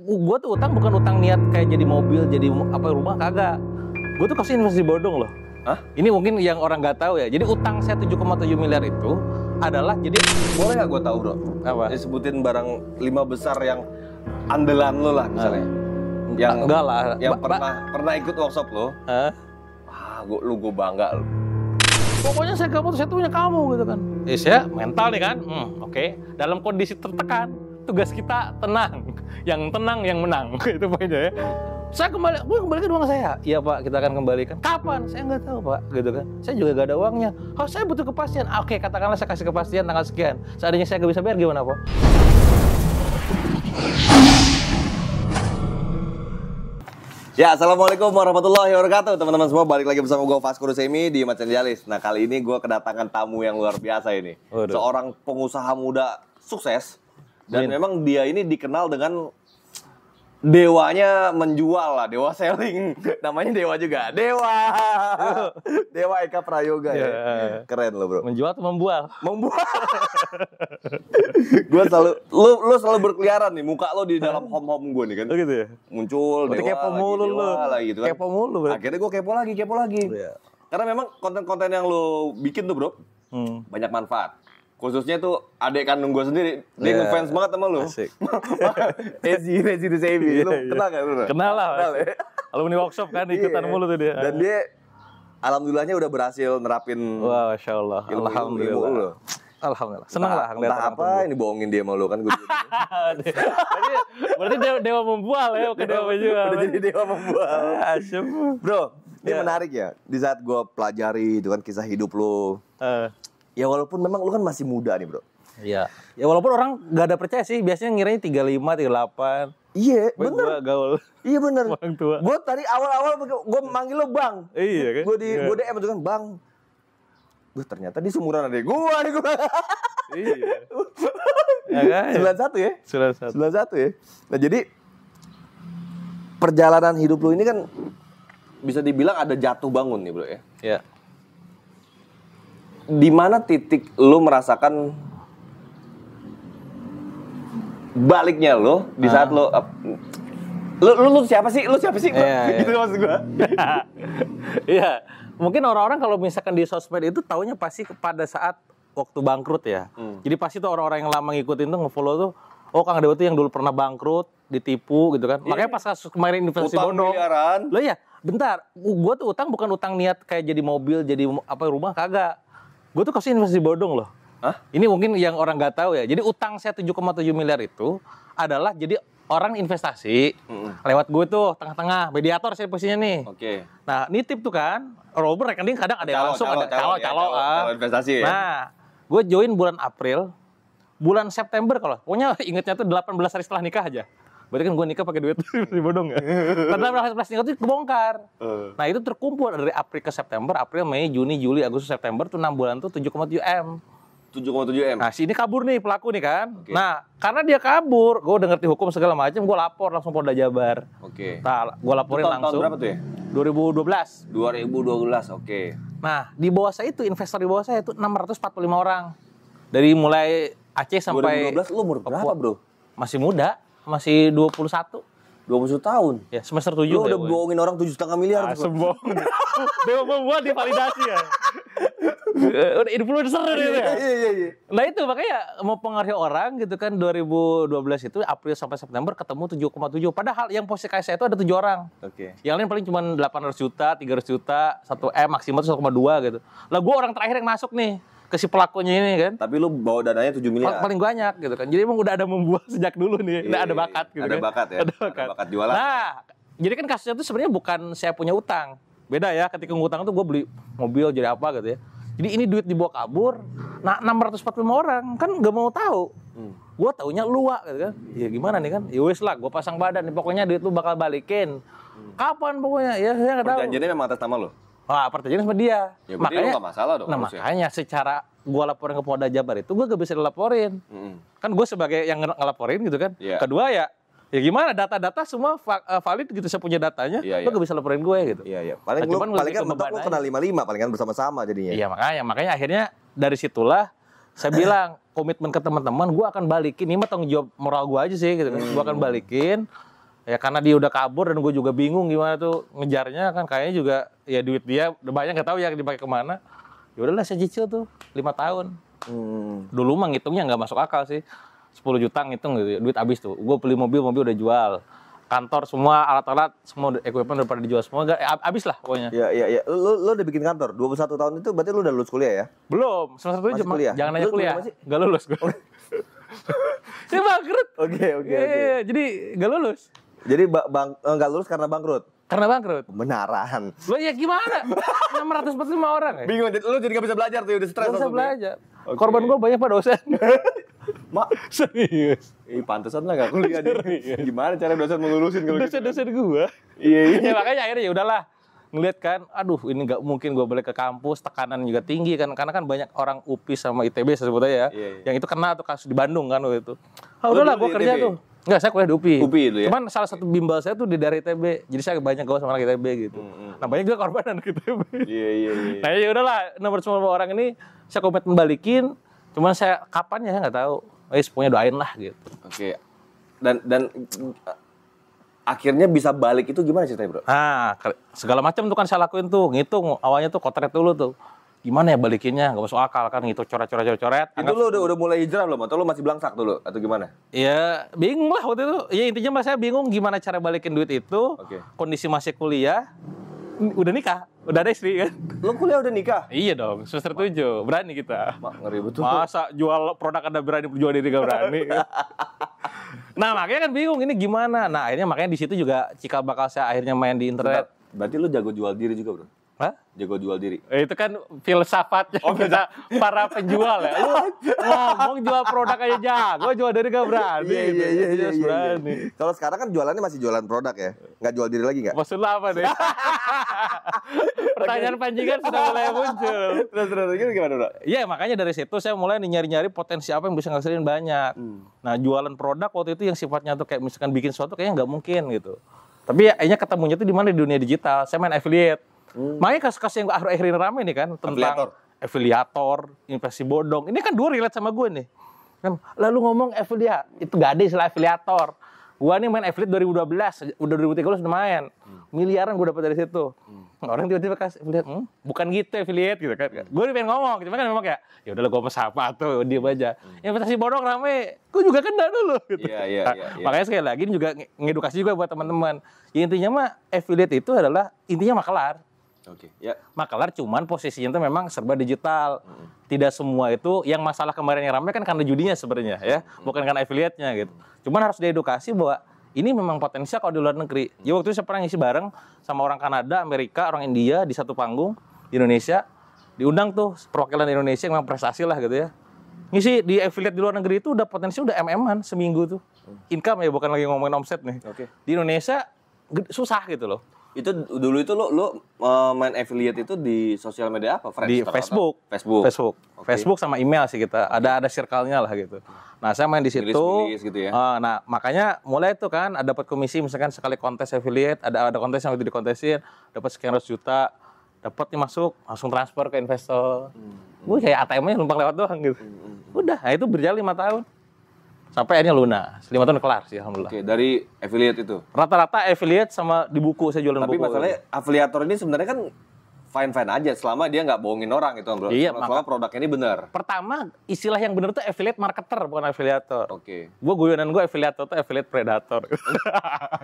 Gue tuh utang bukan utang niat kayak jadi mobil, jadi apa rumah, kagak. Gue tuh kasih investasi bodong loh. Hah? Ini mungkin yang orang nggak tahu ya. Jadi utang saya 7,7 miliar itu adalah jadi Boleh nggak gue tahu bro? apa? Disebutin barang 5 besar yang andalan lo lah misalnya. Yang enggak lah. Yang pernah ikut workshop lo. Gue bangga lo. Pokoknya saya kamu, saya tuh punya kamu gitu kan. Saya mental nih kan. Oke. Dalam kondisi tertekan, tugas kita tenang. Yang tenang yang menang. Itu poinnya ya. Gue kembalikan uang saya. Iya Pak, kita akan kembalikan. Kapan? Saya nggak tahu Pak, gitu kan. Saya juga nggak ada uangnya. Saya butuh kepastian. Oke, katakanlah saya kasih kepastian tanggal sekian. Seandainya saya nggak bisa bayar gimana Pak? Ya, assalamualaikum warahmatullahi wabarakatuh. Teman-teman semua, balik lagi bersama gue Vasco Rusemi di Macan Jalis. Nah, kali ini gue kedatangan tamu yang luar biasa ini. Waduh. Seorang pengusaha muda sukses. Dan memang dia ini dikenal dengan dewanya menjual lah, dewa selling. Namanya dewa juga. Dewa Eka Prayoga ya. Keren loh bro. Menjual atau membual? Membuat. Gue selalu, lu selalu berkeliaran nih, muka lo di dalam home gue nih kan. Oh gitu ya? Muncul, Berarti dewa kepo lagi, mulu dewa lu. lagi gitu kan. Kepo mulu berarti. Akhirnya gue kepo lagi. Iya. Karena memang konten-konten yang lo bikin tuh bro, banyak manfaat. Khususnya tuh adik kandung gue sendiri, dia ngefans banget sama lo. Asik. Rezi Dusebi, lu kenal gak lu? Kenal lah. Kenal ya? Alumni workshop kan ikutan mulu tuh dia. Dan dia alhamdulillahnya udah berhasil nerapin Wah, Masya Allah. ilmu Alhamdulillah. lu. Alhamdulillah. Senang lah ngeliat Entah orang apa ini bohongin dia sama lu kan gue. berarti dewa membual ya, bukan dewa menjual. Udah jadi dewa membual. Asyik. Bro, ini menarik ya. Di saat gue pelajari itu kan kisah hidup lu. Ya walaupun memang lu kan masih muda nih bro. Iya. Ya walaupun orang gak ada percaya sih, biasanya ngiranya 35, 38. Iya, Bener. bener. Gua gaul. Iya bener. Orang tua. Gue tadi awal-awal gue manggil lo bang. Iya kan? Gue DM itu kan bang. Ternyata dia seumuran adek gue nih gue. Iya. Ya kan? 91 ya? 91. 91 ya? Nah jadi perjalanan hidup lu ini kan bisa dibilang ada jatuh bangun nih bro ya. Iya. Di mana titik lu merasakan baliknya lo di saat lu siapa sih? Lu siapa sih? Iya, Gitu maksud gua. Iya. Mungkin orang-orang kalau misalkan di sosmed itu taunya pasti pada saat waktu bangkrut ya. Jadi pasti tuh orang-orang yang lama ngikutin tuh nge-follow tuh, oh Kang Dewa tuh yang dulu pernah bangkrut, ditipu gitu kan. Makanya pas kasus kemarin investasi Utang bodong. miliaran. Loh ya, bentar. Gua tuh utang bukan utang niat kayak jadi mobil, jadi apa rumah, kagak. Gue tuh kasih investasi bodong loh. Hah? Ini mungkin yang orang nggak tahu ya. Jadi utang saya 7,7 miliar itu adalah jadi orang investasi lewat gue tuh tengah-tengah mediator saya posisinya nih. Oke. Nah nitip tuh kan, robber rekening kadang ada yang langsung, ada calo. Investasi ya. Nah, gue join bulan April, bulan September kalau, pokoknya ingetnya tuh 18 hari setelah nikah aja. Berarti kan gue nikah pakai duit di bodong ya. Padahal pas nikah itu kebongkar. Nah itu terkumpul dari April ke September, April, Mei, Juni, Juli, Agustus, September tuh 6 bulan tuh 7,7 M. 7,7 M. Nah si ini kabur nih pelaku nih kan. Okay. Nah karena dia kabur, gue udah ngerti hukum segala macam, gue lapor langsung Polda Jabar. Oke. Nah gue laporin langsung. Tahun berapa tuh ya? 2012. 2012, oke. Nah di bawah saya itu, investor di bawah saya itu 645 orang. Dari mulai Aceh sampai 2012 lu umur berapa bro? Masih muda. Masih 21. 21 tahun? Ya, semester 7. Lu udah bohongin orang 7,5 miliar. Sembong. Dewa membuat divalidasi ya. Udah influencer dia. Iya. Nah itu makanya mau pengaruhi orang gitu kan 2012 itu April sampai September ketemu 7,7. Padahal yang posisi kayak saya itu ada 7 orang. Oke. Yang lain paling cuma 800 juta, 300 juta, 1 M maksimal 1,2 gitu. Lah gue orang terakhir yang masuk nih ke si pelakunya ini kan. Tapi lu bawa dananya 7 miliar. Paling banyak gitu kan. Jadi emang udah ada membuat sejak dulu nih. Udah ada bakat gitu ada kan. Bakat ya. Ada bakat jualan. Nah, jadi kan kasusnya tuh sebenarnya bukan saya punya utang. Beda ya, ketika ngutang tuh gue beli mobil jadi apa gitu ya. Jadi ini duit dibawa kabur. Nah, 645 orang kan gak mau tahu. Gue taunya luak gitu kan. Ya gimana nih kan? Ya wis lah, gue pasang badan nih pokoknya duit lu bakal balikin. Kapan pokoknya? Ya saya enggak tahu. Perjanjiannya memang atas nama lo. Wah, perjanjian sama dia. Ya, makanya nggak masalah dong. Nah, makanya secara gue laporin ke Polda Jabar itu gue gak bisa dilaporin. Kan gue sebagai yang ngelaporin gitu kan. Yeah. Kedua ya gimana data-data semua valid gitu, saya punya datanya. Lo gak bisa laporin gue gitu. Iya. Paling kan mentok lo kena 55 paling kan bersama-sama jadinya. Iya makanya akhirnya dari situlah saya bilang komitmen ke teman-teman, gue akan balikin. Ini mah tanggung jawab moral gue aja sih gitu kan. Gue akan balikin. Ya karena dia udah kabur dan gue juga bingung gimana tuh ngejarnya kan, kayaknya juga ya duit dia udah banyak nggak tahu ya dipakai kemana. Ya udahlah saya cicil tuh 5 tahun. Dulu mah ngitungnya nggak masuk akal sih. 10 juta ngitung gitu, duit habis tuh. Gue beli mobil udah jual. Kantor semua alat-alat semua equipment udah pada dijual semua, habis lah pokoknya. Iya. Lu udah bikin kantor 21 tahun itu berarti lu udah lulus kuliah ya? Belum, semester 7 kuliah? Jangan nanya kuliah. Enggak lulus gue. Saya bangkrut. Oke. Jadi enggak lulus. Jadi nggak lulus karena bangkrut? Karena bangkrut. Benaran. Lo ya gimana? 645 orang ya? Bingung, lu jadi nggak bisa belajar tuh, udah stres. Gak bisa belajar. Okay. Korban gue banyak Pak dosen. Mak, serius. Pantesan lah gak kuliah dia. Gimana cara dosen melulusin kalau dosen gue? Iya. Ya makanya akhirnya ya udahlah. Ngeliat kan, aduh ini nggak mungkin gue balik ke kampus, tekanan juga tinggi kan, karena kan banyak orang UPI sama ITB sebetulnya ya, yang itu kena tuh kasus di Bandung kan waktu itu. Udahlah gue kerja tuh. Enggak, saya kuliah di UPI. Itu ya? Cuman salah satu bimbel saya tuh dari ITB, jadi saya banyak gaul sama anak ITB gitu. Nah banyak juga korban anak ITB. Iya. Nah ya udahlah, nomor semua orang ini saya komitmen balikin, cuman saya kapan ya nggak tahu. Pokoknya doain lah gitu. Oke. Dan akhirnya bisa balik itu gimana ceritanya, Bro? Nah, segala macam tuh kan saya lakuin tuh, ngitung awalnya tuh kotret dulu tuh. Gimana ya balikinnya? Gak masuk akal kan, ngitung coret. Itu lu udah mulai hijrah belum? Atau lu masih belangsak dulu? Atau gimana? Ya bingung lah waktu itu. Ya intinya saya bingung gimana cara balikin duit itu. Kondisi masih kuliah, udah nikah, udah ada istri kan. Lu kuliah udah nikah? Iya dong, semester 7, berani kita. Ngeri betul. Masa jual produk ada berani, jual diri gak berani. Nah makanya kan bingung ini gimana. Nah akhirnya makanya di situ juga cikal bakal saya akhirnya main di internet. Berarti lu jago jual diri juga, Bro? Hah? Jago jual diri. Itu kan filsafatnya kita para penjual ya. Lu ngomong jual produk aja jago, jual diri gak berani. Iya. Berani. Kalau sekarang kan jualannya masih jualan produk ya? Nggak jual diri lagi nggak? Maksud lu apa nih? Pertanyaan pancingan sudah mulai muncul. Terus gimana, Bro? Iya, makanya dari situ saya mulai nyari-nyari potensi apa yang bisa ngasilin banyak. Nah, jualan produk waktu itu yang sifatnya tuh kayak misalkan bikin sesuatu kayaknya nggak mungkin gitu. Tapi akhirnya ketemunya tuh di mana, di dunia digital. Saya main affiliate. Makanya kasus-kasus yang akhir-akhir ini rame nih kan tentang afiliator, investasi bodong. Ini kan dua relate sama gue nih. Lalu ngomong affiliate, itu gak ada istilah afiliator. Gua nih main affiliate 2012, udah 2013 udah main. Miliaran gue dapat dari situ. Orang tiba-tiba kasih affiliate, bukan gitu affiliate gitu kan. Gue pengen ngomong, cuma kan memang kayak ya udahlah gue apa tuh, diem aja. Investasi bodong rame, gue juga kena dulu gitu. Iya. Makanya sekali lagi ini juga ngedukasi juga buat teman-teman. Ya, intinya mah affiliate itu adalah intinya makelar. Makelar cuman posisinya itu memang serba digital. Tidak semua itu, yang masalah kemarin yang ramai kan karena judinya sebenarnya ya, bukan karena affiliate-nya gitu. Cuman harus diedukasi bahwa ini memang potensial kalau di luar negeri. Ya waktu itu saya pernah ngisi bareng sama orang Kanada, Amerika, orang India di satu panggung di Indonesia. Diundang tuh perwakilan Indonesia yang memang prestasi lah gitu ya. Ngisi di affiliate di luar negeri itu udah potensi udah MM-an seminggu tuh. Income ya, bukan lagi ngomongin omset nih. Di Indonesia susah gitu loh. Itu dulu itu lo main affiliate itu di sosial media apa? Di Facebook. Facebook sama email sih kita. Ada circle-nya lah gitu. Nah, saya main di situ. Gitu ya. Nah, makanya mulai itu kan dapat komisi misalkan sekali kontes affiliate, ada kontes yang itu dikontesin, dapat sekian ratus juta, dapat masuk, langsung transfer ke investor. Gue kayak ATM-nya numpang lewat doang gitu. Udah, nah itu berjalan 5 tahun. Sampai akhirnya lunas, 5 tahun kelar sih alhamdulillah. Dari affiliate itu? Rata-rata affiliate sama di buku, saya jualan buku. Tapi masalahnya afiliator ini sebenarnya kan fine-fine aja selama dia nggak bohongin orang gitu, Bro. Iya, selama produknya ini benar. Pertama, istilah yang benar tuh affiliate marketer, bukan afiliator. Gue guyonan gue affiliator tuh affiliate predator.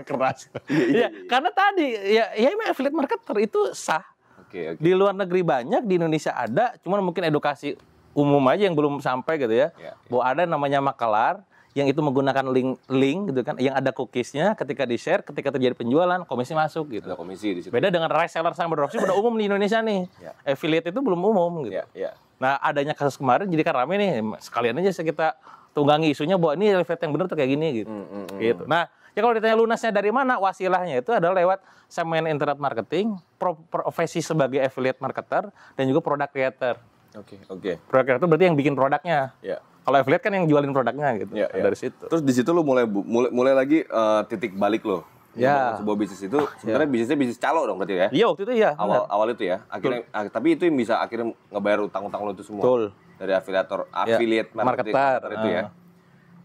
Keras. Iya, karena tadi ya emang affiliate marketer itu sah. Di luar negeri banyak, di Indonesia ada, cuman mungkin edukasi umum aja yang belum sampai gitu ya. Bahwa ada namanya makelar yang itu menggunakan link gitu kan, yang ada cookiesnya, ketika di-share, ketika terjadi penjualan, komisi masuk gitu. Ada komisi di situ. Beda dengan reseller sama dropship udah umum di Indonesia nih. Affiliate itu belum umum gitu. Nah, adanya kasus kemarin jadi kan rame nih, sekalian aja kita tunggangi isunya bahwa ini affiliate yang benar tuh kayak gini gitu. Gitu. Nah, ya kalau ditanya lunasnya dari mana, wasilahnya itu adalah lewat saya main internet marketing, profesi sebagai affiliate marketer, dan juga product creator. Product creator berarti yang bikin produknya. Kalau affiliate kan yang jualin produknya gitu. Dari situ. Terus di situ lu mulai lagi titik balik lo. Sebuah bisnis itu sebenarnya bisnisnya bisnis calo dong berarti ya? Iya, waktu itu ya. Awal itu ya. Akhirnya tapi itu yang bisa akhirnya ngebayar utang-utang lo itu semua. Betul. Dari affiliate marketer itu ya.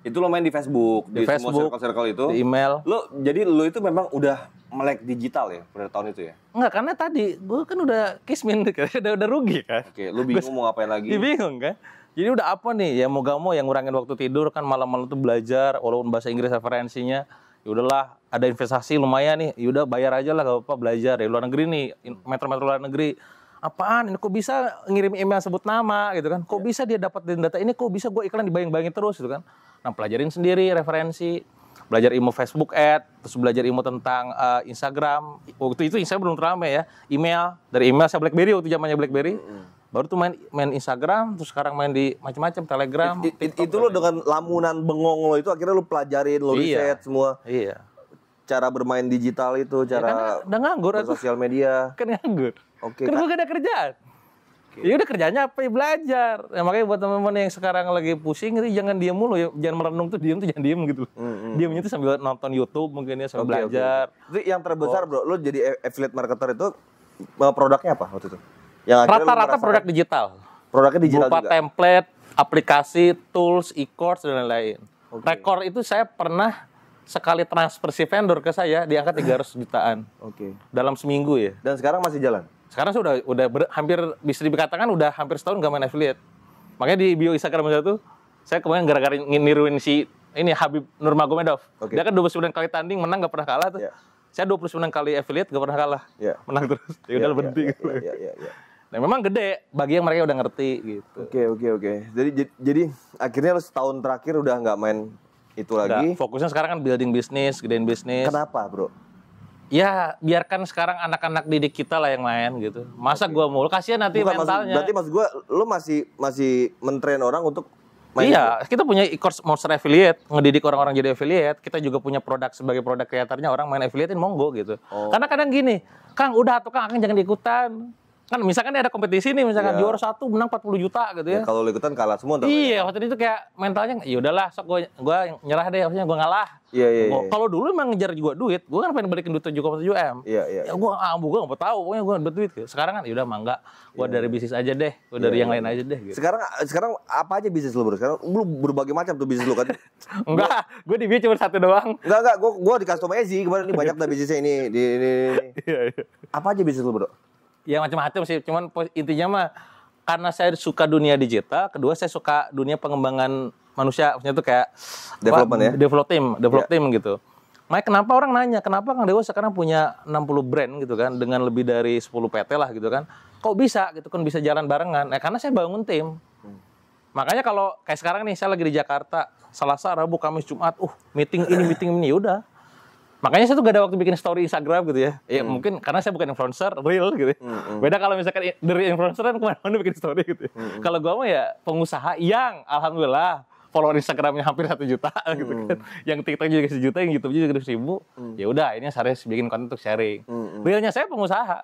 Itu lo main di Facebook, di semua Facebook, circle-circle itu. di email. Jadi lo itu memang udah melek digital ya pada tahun itu ya? Enggak, karena tadi gue kan udah kismin udah rugi kan. Oke, lu bingung mau ngapain lagi? Bingung kan. Jadi udah apa nih, ya mau gak mau yang ngurangin waktu tidur kan, malam-malam tuh belajar walaupun bahasa Inggris referensinya. Ya udahlah, ada investasi lumayan nih, ya udah bayar aja lah, gak apa-apa, belajar dari luar negeri nih, metro-metro luar negeri. Apaan ini, kok bisa ngirim email sebut nama gitu kan, kok bisa dia dapetin data ini, kok bisa gue iklan dibayang-bayangin terus gitu kan. Nah, pelajarin sendiri referensi, belajar ilmu Facebook Ad, terus belajar ilmu tentang Instagram. Waktu itu Instagram belum terlalu ya, email, dari email saya BlackBerry, waktu zamannya BlackBerry. Baru tuh main Instagram, terus sekarang main di macam-macam, Telegram. Itu lo dengan lamunan bengong lo itu akhirnya lo pelajarin, lo riset semua. Iya. Cara bermain digital itu, cara udah nganggur sosial media. Kan nganggur. Oke. Kan gue gak ada kerjaan. Ya udah kerjanya apa ya, belajar. Ya, makanya buat teman-teman yang sekarang lagi pusing itu jangan diem mulu ya, jangan merenung tuh jangan diem gitu. Diemnya tuh sambil nonton YouTube mungkin ya, sambil belajar. Itu yang terbesar bro, lo jadi affiliate marketer itu produknya apa waktu itu? Rata-rata produk digital. Produknya digital berupa juga? template, aplikasi, tools, e-course, dan lain-lain. Rekor itu saya pernah sekali transfer si vendor ke saya di angka 300 jutaan. Dalam seminggu ya. Dan sekarang masih jalan? Sekarang sudah hampir bisa dikatakan udah hampir setahun nggak main affiliate. Makanya di bio Instagram saya tuh, saya kemarin gara-gara niruin si ini Habib Nurmagomedov. Dia kan 29 kali tanding menang nggak pernah kalah tuh. Saya 29 kali affiliate nggak pernah kalah. Menang terus. Ya udah berhenti gitu. Nah, memang gede bagi yang mereka udah ngerti gitu. Oke. Jadi akhirnya lo setahun terakhir udah nggak main itu lagi. Fokusnya sekarang kan building bisnis, gedein bisnis. Kenapa, bro? Ya, biarkan sekarang anak-anak didik kita lah yang main gitu. Masa gua mulu, kasihan nanti mentalnya. Berarti maksud gua lo masih mentrain orang untuk main. Iya, kita punya e-course Monster Affiliate, ngedidik orang-orang jadi affiliate. Kita juga punya produk sebagai produk kreatornya, orang main affiliate monggo gitu. Karena kadang gini, Kang udah atau Kang jangan diikutan. Kan misalkan ada kompetisi nih, misalkan juara 1 menang 40 juta gitu ya. Kalau lo ikutan kalah semua. Iya, waktu itu kayak mentalnya, ya udahlah, sok gua nyerah deh, maksudnya gua ngalah. Iya. Kalau dulu emang ngejar juga duit, gua kan pengen balikin duit 7,7 M. Iya. Ya gua nggak tahu, pokoknya gua dapat duit. Sekarang kan ya udah mangga, gua dari bisnis aja deh, gua dari yang lain aja deh gitu. Sekarang apa aja bisnis lo, bro? Sekarang lu berbagai macam tuh bisnis lo kan. Enggak, gua di bio cuma satu doang. Enggak, gua di Custom Easy kemarin ini banyak dah bisnisnya ini. Iya. Apa aja bisnis lo, bro? Ya macam-macam sih, cuman intinya mah karena saya suka dunia digital, kedua saya suka dunia pengembangan manusia, maksudnya tuh kayak develop team gitu. Makanya kenapa orang nanya, kenapa Kang Dewa sekarang punya 60 brand gitu kan, dengan lebih dari 10 PT lah gitu kan. Kok bisa gitu kan, bisa jalan barengan? Karena saya bangun tim. Makanya kalau kayak sekarang nih, saya lagi di Jakarta, Selasa, Rabu, Kamis, Jumat, meeting ini, udah. Makanya saya tuh gak ada waktu bikin story Instagram gitu ya. Ya mungkin karena saya bukan influencer, real gitu ya. Beda kalau misalkan dari influencer kan kemana-mana bikin story gitu ya. Kalau gue mah ya pengusaha yang alhamdulillah follower Instagramnya hampir 1 juta gitu kan. Yang TikTok juga 1 juta, yang YouTube juga 1.000. Ya udah, ini saya bikin konten untuk sharing. Realnya saya pengusaha.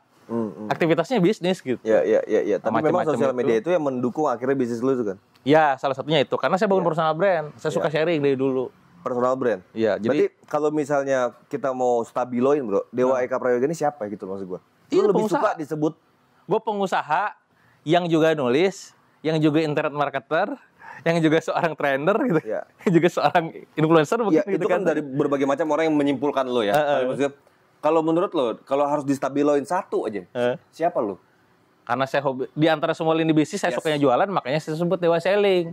Aktivitasnya bisnis gitu. Iya. Tapi memang sosial media itu yang mendukung akhirnya bisnis lu itu kan? Ya, salah satunya itu. Karena saya bangun personal brand. Saya suka sharing dari dulu. Personal brand? Iya. Berarti kalau misalnya kita mau stabiloin, bro, Dewa Eka Prayoga ini siapa gitu maksud gue? Lu lebih suka disebut? Gue pengusaha yang juga nulis, yang juga internet marketer, yang juga seorang trainer gitu, yang juga seorang influencer mungkin gitu itu kan. Dari berbagai macam orang yang menyimpulkan lo ya. Maksudnya, kalau menurut lo, kalau harus distabiloin satu aja, siapa lo? Karena saya hobi, di antara semua lini bisnis saya sukanya jualan, makanya saya sebut Dewa Selling.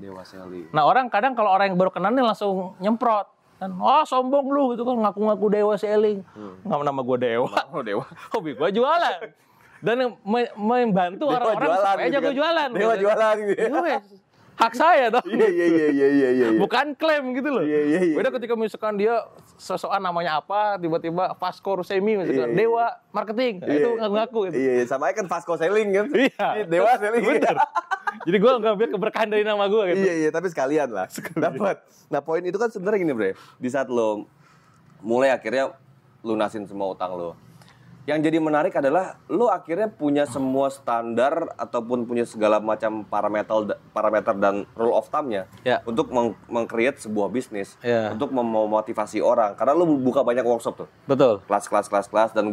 Nah orang kadang kalau orang yang baru kenal nih langsung nyemprot. Kan, sombong lu gitu kan, ngaku-ngaku Dewa Selling. Nggak nama gue Dewa. Hobi gue jualan. Dan membantu orang-orang supaya jago jualan. Dewa jualan gitu. Hak saya dong. Iya. Bukan klaim gitu loh. Iya. Beda ketika misalkan dia sesuatu namanya apa, tiba-tiba Vasco Rusemi misalkan, Dewa Marketing. Itu ngaku-ngaku gitu. Iya, sama aja kan Vasco Selling kan. Iya. Dewa Selling. Bener. Jadi gue ngambil keberkahan dari nama gue gitu. Iya, tapi sekalian lah. Dapat. Nah, poin itu kan sebenarnya gini, Bre. Di saat lo mulai akhirnya lunasin semua utang lo. Yang jadi menarik adalah lo akhirnya punya semua standar ataupun punya segala macam parameter dan rule of thumb-nya untuk meng-create sebuah bisnis, untuk memotivasi orang. Karena lo buka banyak workshop tuh. Betul. Kelas dan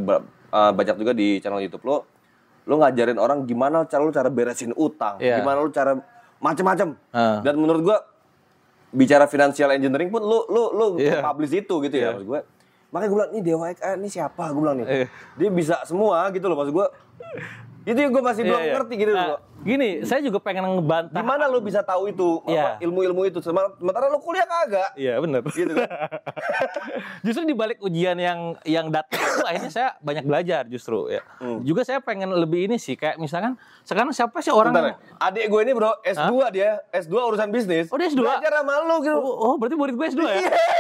banyak juga di channel YouTube lo ngajarin orang gimana cara beresin utang, gimana lo cara macam-macam. Dan menurut gua bicara financial engineering pun lu Iya. publish itu gitu ya. Iya. Maksud gue, makanya gue bilang, ini Dewa XA ini siapa? Gue bilang nih, dia bisa semua gitu loh. Maksud gue, itu yang gue masih belum ngerti gitu loh. Gini, saya juga pengen ngebantah. Gimana lu bisa tahu itu Iya. ilmu-ilmu itu? Sementara lu kuliah kagak. Iya benar. Gitu kan? Justru di balik ujian yang datang itu akhirnya saya banyak belajar justru ya. Juga saya pengen lebih ini sih kayak misalkan sekarang siapa sih orang Bentar, adik gue ini bro, S2 dia, S2 urusan bisnis. Oh, dia S2? Belajar sama lu gitu. Oh, berarti murid gue S2 ya?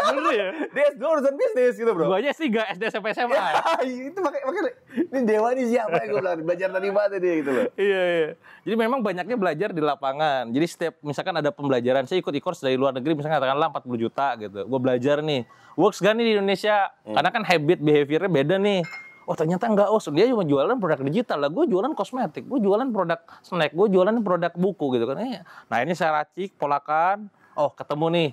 Bener ya? Dia S2 urusan bisnis gitu bro. Gue aja S3, SD, SMP, SMA. Itu makanya ini Dewa ini siapa ya gue bilang, belajar dari mana dia gitu loh. Iya. Jadi memang banyaknya belajar di lapangan. Jadi setiap misalkan ada pembelajaran, saya ikut e-course dari luar negeri, misalkan katakanlah 40 juta gitu. Gue belajar nih, works gak nih di Indonesia? Karena kan habit, behaviornya beda nih. Oh ternyata enggak, dia cuma jualan produk digital lah. Gue jualan kosmetik, gue jualan produk snack, gue jualan produk buku gitu kan. Nah ini saya racik, polakan. Oh ketemu nih,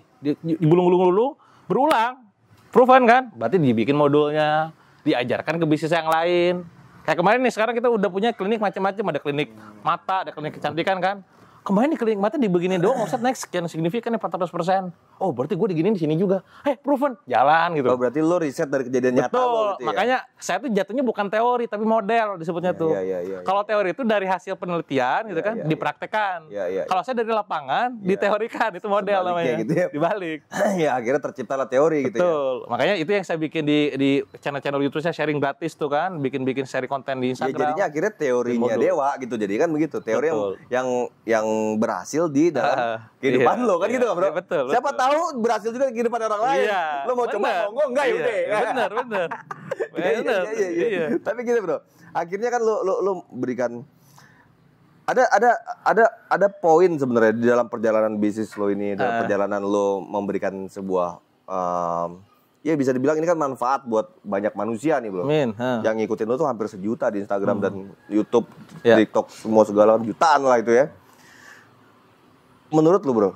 digulung-gulung dulu, berulang. Proven kan? Berarti dibikin modulnya, diajarkan ke bisnis yang lain. Kayak kemarin nih, sekarang kita udah punya klinik macam-macam. Ada klinik mata, ada klinik kecantikan kan. Kemarin di klinik mata dibegini doang, omset naik sekian signifikan nih 400%. Oh berarti gue diginiin di sini juga. Proven, jalan gitu. Oh berarti lo riset dari kejadian nyata lo Betul, gitu ya? makanya saya tuh jatuhnya bukan teori tapi model disebutnya tuh. Iya. Kalau teori itu dari hasil penelitian gitu kan, dipraktekkan. Iya. Kalau saya dari lapangan, diteorikan, itu model Sebaliknya namanya. gitu ya. Dibalik. Ya akhirnya terciptalah teori gitu ya. Betul, makanya itu yang saya bikin di channel-channel YouTube saya sharing gratis tuh kan, bikin sharing konten di Ya Instagram. jadinya akhirnya teorinya Modul. Dewa gitu. Jadi kan begitu, teori Betul. yang berhasil di dalam kehidupan iya, lo kan iya. gitu kan bro? Iya, betul. Siapa tahu berhasil juga di kehidupan orang lain. Iya, Lo mau coba bener. monggo enggak ya Iya, udah. bener. Iya. Tapi gitu bro, akhirnya kan lo berikan ada poin sebenarnya di dalam perjalanan bisnis lo ini, dalam perjalanan lo memberikan sebuah ya bisa dibilang ini kan manfaat buat banyak manusia nih bro. Amin. Yang ngikutin lo tuh hampir 1 juta di Instagram dan YouTube, Ya. TikTok, semua segala jutaan lah itu ya. Menurut lo bro,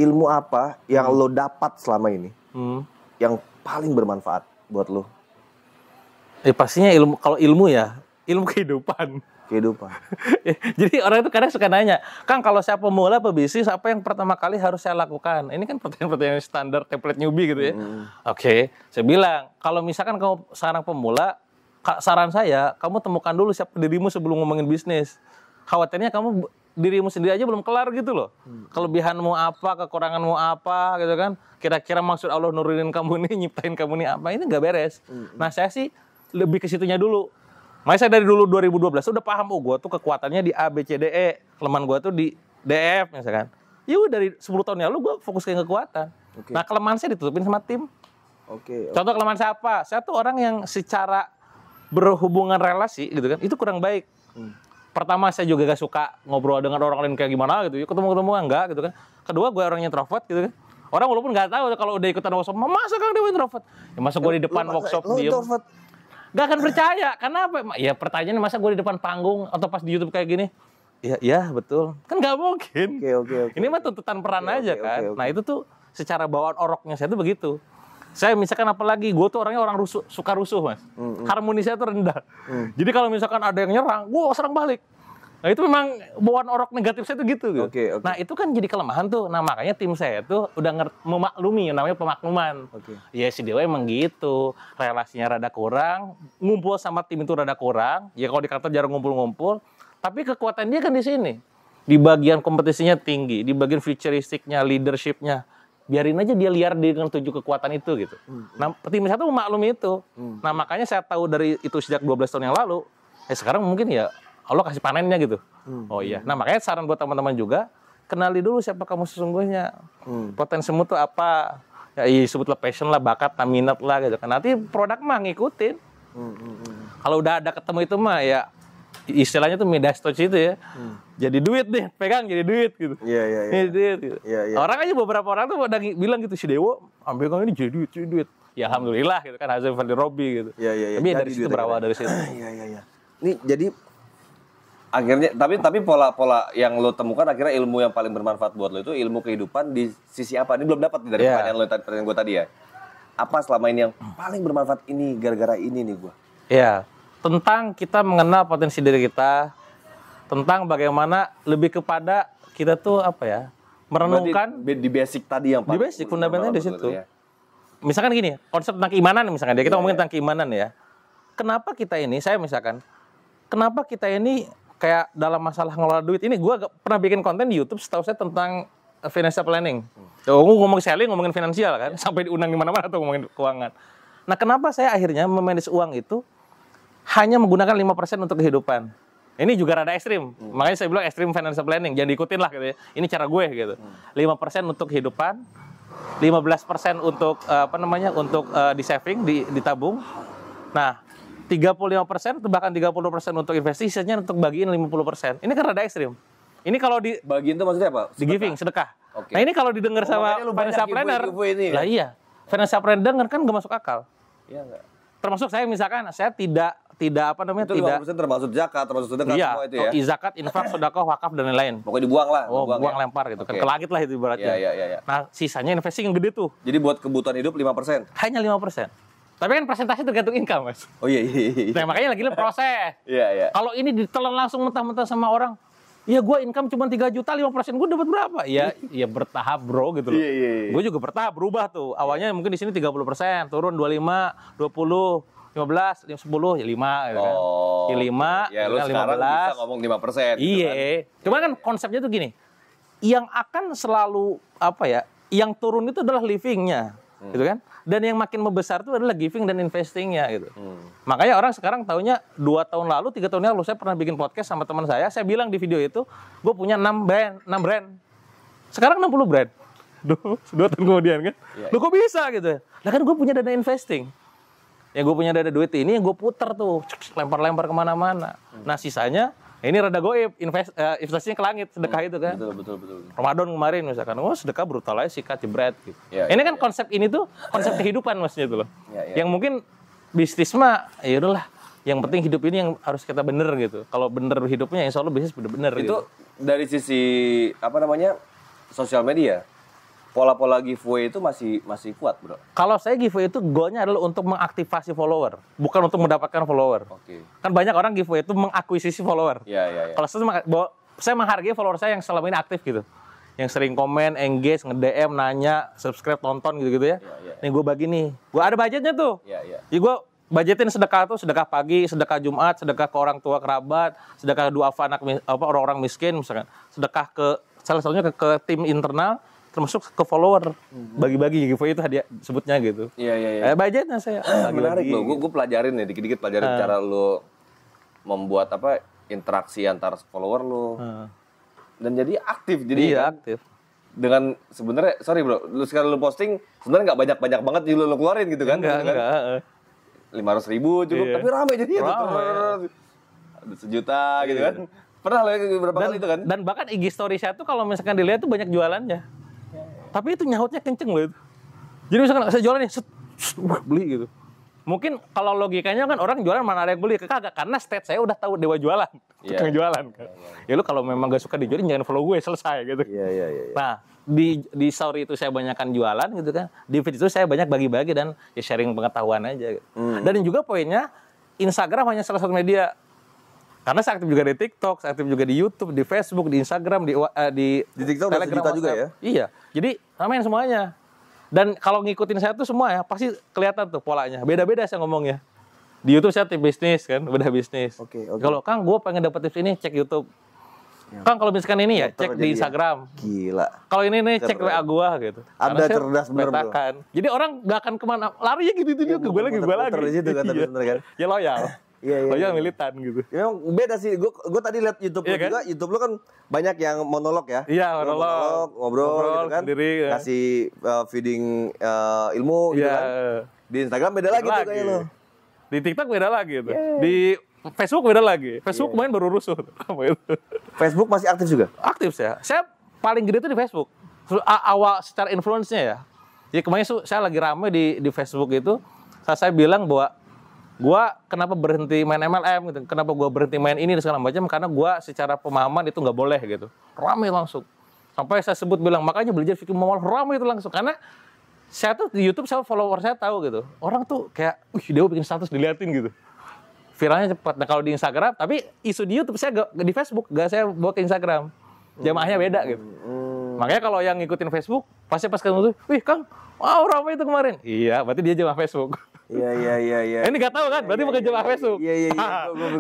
ilmu apa yang lo dapat selama ini yang paling bermanfaat buat lo? Pastinya ilmu, kalau ilmu ya, ilmu kehidupan. Jadi orang itu kadang suka nanya, Kang kalau saya pemula pebisnis apa yang pertama kali harus saya lakukan? Ini kan pertanyaan-pertanyaan standar template newbie gitu ya. Oke, saya bilang kalau misalkan kamu sekarang pemula, saran saya kamu temukan dulu siapa dirimu sebelum ngomongin bisnis. Khawatirnya kamu dirimu sendiri aja belum kelar gitu loh. Kelebihanmu apa, kekuranganmu apa gitu kan. Kira-kira maksud Allah nurunin kamu nih, nyiptain kamu nih apa, ini nggak beres. Nah saya sih lebih ke situnya dulu. Makanya saya dari dulu 2012 udah paham, gue tuh kekuatannya di A, B, C, D, E. Kelemahan gue tuh di D, F misalkan. Ya udah dari 10 tahun yang lalu gue fokus ke kekuatan. Nah kelemahan saya ditutupin sama tim. Contoh kelemahan saya apa? Saya tuh orang yang secara berhubungan relasi gitu kan, itu kurang baik. Pertama saya juga gak suka ngobrol dengan orang lain kayak gimana gitu. Ketemu-ketemu enggak gitu kan. Kedua gue orangnya introvert gitu kan. Orang walaupun gak tahu kalau udah ikutan workshop, masa Kang Dewa introvert? Ya masa gue di depan workshop diem. Gak akan percaya, karena apa? Ya pertanyaannya masa gue di depan panggung atau pas di YouTube kayak gini? Iya betul. Kan gak mungkin. Oke. Ini mah tuntutan peran aja kan. Nah itu tuh secara bawaan oroknya saya tuh begitu. Saya misalkan apalagi, gue tuh orangnya suka rusuh mas. Harmonisnya tuh rendah. Jadi kalau misalkan ada yang nyerang, gue serang balik. Nah itu memang bawaan orok negatif saya tuh gitu. Oke. Nah itu kan jadi kelemahan tuh. Nah makanya tim saya tuh udah memaklumi, namanya pemakluman. Ya si Dewa emang gitu. Relasinya rada kurang, ngumpul sama tim itu rada kurang. Ya kalau di kantor jarang ngumpul-ngumpul. Tapi kekuatan dia kan di sini. Di bagian kompetisinya tinggi, di bagian futuristiknya, leadershipnya. Biarin aja dia liar dengan 7 kekuatan itu gitu. Nah tim saya tuh memaklumi itu. Nah makanya saya tahu dari itu sejak 12 tahun yang lalu. Sekarang mungkin ya Allah kasih panennya gitu. Oh iya. Nah makanya saran buat teman-teman juga, kenali dulu siapa kamu sesungguhnya. Potensimu tuh apa? Ya sebutlah passion lah, bakat, minat lah gitu kan. Nanti produk mah ngikutin. Kalau udah ada ketemu itu mah ya istilahnya tuh Midas touch itu ya. Jadi duit deh, pegang jadi duit gitu. Iya. Jadi duit gitu. Orang aja beberapa orang tuh pada bilang gitu, si Dewo ambil ini jadi duit. Ya alhamdulillah gitu kan, Hazim Fadli Robi gitu. Iya. Tapi dari situ berawal dari situ. Iya. Ini jadi akhirnya tapi pola-pola yang lo temukan akhirnya ilmu yang paling bermanfaat buat lo itu ilmu kehidupan di sisi apa? Ini belum dapat nih dari pertanyaan gue tadi ya. Apa selama ini yang paling bermanfaat ini gara-gara ini nih gue? Iya, tentang kita mengenal potensi diri kita, tentang bagaimana lebih kepada kita tuh apa ya, merenungkan. Berarti di basic tadi yang Di basic, fundamentalnya di situ. Ya. Misalkan gini, konsep tentang keimanan misalkan kita ngomongin tentang keimanan ya. Kenapa kita ini, kenapa kita ini kayak dalam masalah ngelola duit ini, gue pernah bikin konten di YouTube setahu saya tentang financial planning. Gue ngomong selling, ngomongin finansial kan, sampai diundang di mana-mana tuh ngomongin keuangan. Nah, kenapa saya akhirnya memanage uang itu hanya menggunakan 5% untuk kehidupan? Ini juga rada ekstrim. Makanya saya bilang ekstrim financial planning, jangan diikutin lah gitu ya. Ini cara gue gitu. 5% untuk kehidupan, 15% untuk untuk di saving, ditabung. Nah, 35% atau bahkan 30% untuk investasi, sisanya untuk bagiin 50%. Ini kan rada ekstrim. Ini kalau di bagian itu maksudnya apa? Di giving, sedekah. Oke. Nah, ini kalau didengar sama makanya lu financial banyak planner. giveaway ini ya? Lah iya. Financial planner denger kan gak masuk akal. Iya enggak? Termasuk saya misalkan, saya tidak Itu 50% termasuk zakat, termasuk sedekah iya, semua itu ya? zakat, infak, sedekah, wakaf dan lain-lain. Pokoknya dibuang lah. Buang lempar gitu kan. Oke. Ke langit lah itu ibaratnya. Iya. Nah, sisanya investing yang gede tuh. Jadi buat kebutuhan hidup 5%? Hanya 5%. Tapi kan persentase tergantung income, Mas. Oh iya. Nah, makanya lagi proses. Iya. Kalau ini ditelan langsung mentah-mentah sama orang, ya gue income cuma 3 juta, 5% gue dapat berapa? Ya bertahap bro gitu loh. Iya. Gue juga bertahap berubah tuh. Awalnya mungkin di sini 30%, turun 25, 20, 15, 10, ya 5 gitu kan. Oh. Ya 5, Ya lu sekarang bisa ngomong 5%. Iya. Cuma kan konsepnya tuh gini. Yang akan selalu yang turun itu adalah livingnya, gitu kan? Dan yang makin membesar itu adalah giving dan investingnya gitu. Makanya orang sekarang taunya 2 tahun lalu, 3 tahun lalu saya pernah bikin podcast sama teman saya bilang di video itu, gue punya 6 brand. Sekarang 60 brand. 2 tahun kemudian kan. Loh kok bisa gitu? Lah kan gue punya dana investing. Ya gue punya dana duit ini yang gue puter tuh, lempar-lempar kemana-mana. Nah sisanya, ini rada goib, investasinya ke langit, sedekah itu kan. Betul. Ramadan kemarin misalkan, sedekah brutal aja sikat jebret gitu. Ini Kan konsep ini tuh konsep kehidupan maksudnya itu loh. Iya. Yang mungkin bisnis mah ya udahlah. Yang penting hidup ini yang harus kita bener gitu. Kalau bener hidupnya insya Allah bisnis bener Itu gitu. dari sisi sosial media, pola-pola giveaway itu masih kuat, bro. Kalau saya giveaway itu goalnya adalah untuk mengaktifasi follower, bukan untuk mendapatkan follower. Oke. Kan banyak orang giveaway itu mengakuisisi follower. Iya. Kalau saya menghargai follower saya yang selama ini aktif gitu. Yang sering komen, engage, nge-DM, nanya, subscribe, tonton gitu-gitu ya. Iya. Nih gue bagi nih. Gue ada budgetnya tuh. Iya. Jadi gue budgetin sedekah tuh, sedekah pagi, sedekah Jumat, sedekah ke orang tua kerabat, sedekah duafa orang-orang miskin misalkan. Sedekah ke salah satunya ke tim internal, termasuk ke follower. Bagi-bagi giveaway itu hadiah sebutnya gitu. Iya. Budgetnya saya Menarik bagi-bagi. loh. Gue pelajarin nih dikit-dikit cara lo membuat interaksi antar follower lo. Dan jadi aktif Iya, aktif. Dengan sebenarnya sorry bro, lu sekarang lu posting sebenarnya nggak banyak banget yang lu keluarin gitu kan? Enggak. 500.000 cukup, tapi ramai jadi ya. Ada 1 juta gitu kan? Pernah lo berapa kali itu kan? Dan bahkan IG story saya tuh kalau misalkan dilihat tuh banyak jualannya. Tapi itu nyautnya kenceng loh itu. Jadi misalkan saya jualan nih, beli gitu. Mungkin kalau logikanya kan orang jualan mana ada yang beli, kagak, karena state saya udah tahu dewa jualan, tukang jualan kan. Ya lu kalau memang gak suka dijualin jangan follow gue, selesai gitu. Iya. Nah di story itu saya banyakkan jualan gitu kan, di feed itu saya banyak bagi-bagi dan ya sharing pengetahuan aja. Gitu. Dan juga poinnya Instagram hanya salah satu media. Karena saya aktif juga di TikTok, saya aktif juga di YouTube, di Facebook, di Instagram, di TikTok Telegram, juta juga ya? Iya, jadi ramein semuanya. Dan kalau ngikutin saya tuh semua ya, pasti kelihatan tuh polanya. Beda-beda saya ngomongnya. Di YouTube saya tips bisnis kan, bedah bisnis. Oke. Kalau Kang, gue pengen dapet tips ini, cek YouTube. Kang, kalau misalkan ini ya, cek di Instagram. Gila. Kalau ini nih, cek WA gue gitu. Anda cerdas bener bro. Jadi orang gak akan kemana, larinya gitu-gitu ke gue lagi. Di situ kan, kan? Ya loyal. Iya. Loyal militan gitu. Ya, memang beda sih. Gue tadi lihat YouTube lu juga. YouTube lu kan banyak yang monolog ya. Iya, monolog, ngobrol gitu kan. Sendiri, ya. Kasih feeding ilmu gitu kan. Di Instagram beda lagi tuh kayak lu. Di TikTok beda lagi tuh. Di Facebook beda lagi. Facebook kemarin baru rusuh. Facebook masih aktif juga? Aktif saya. Saya paling gede tuh di Facebook. Awal secara influence-nya ya. Jadi kemarin saya lagi rame di Facebook itu. Saya bilang bahwa gua kenapa berhenti main MLM gitu, kenapa gua berhenti main ini dan segala macam, karena gua secara pemahaman itu nggak boleh gitu. Ramai langsung. Sampai saya sebut bilang, makanya belajar fikih muamalah ramai itu langsung. Karena saya tuh di YouTube saya follower saya tahu gitu. Orang tuh kayak, dia bikin status diliatin gitu. Viralnya cepat. Nah kalau di Instagram, tapi isu di YouTube saya gak, di Facebook, gak saya bawa ke Instagram. Jamaahnya beda gitu. Makanya kalau yang ngikutin Facebook, pasti pas ketemu tuh, wih Kang, wow ramai itu kemarin. Iya, berarti dia jemaah Facebook. Iya. Ini nggak tahu kan, berarti bukan jemaah Facebook. Iya.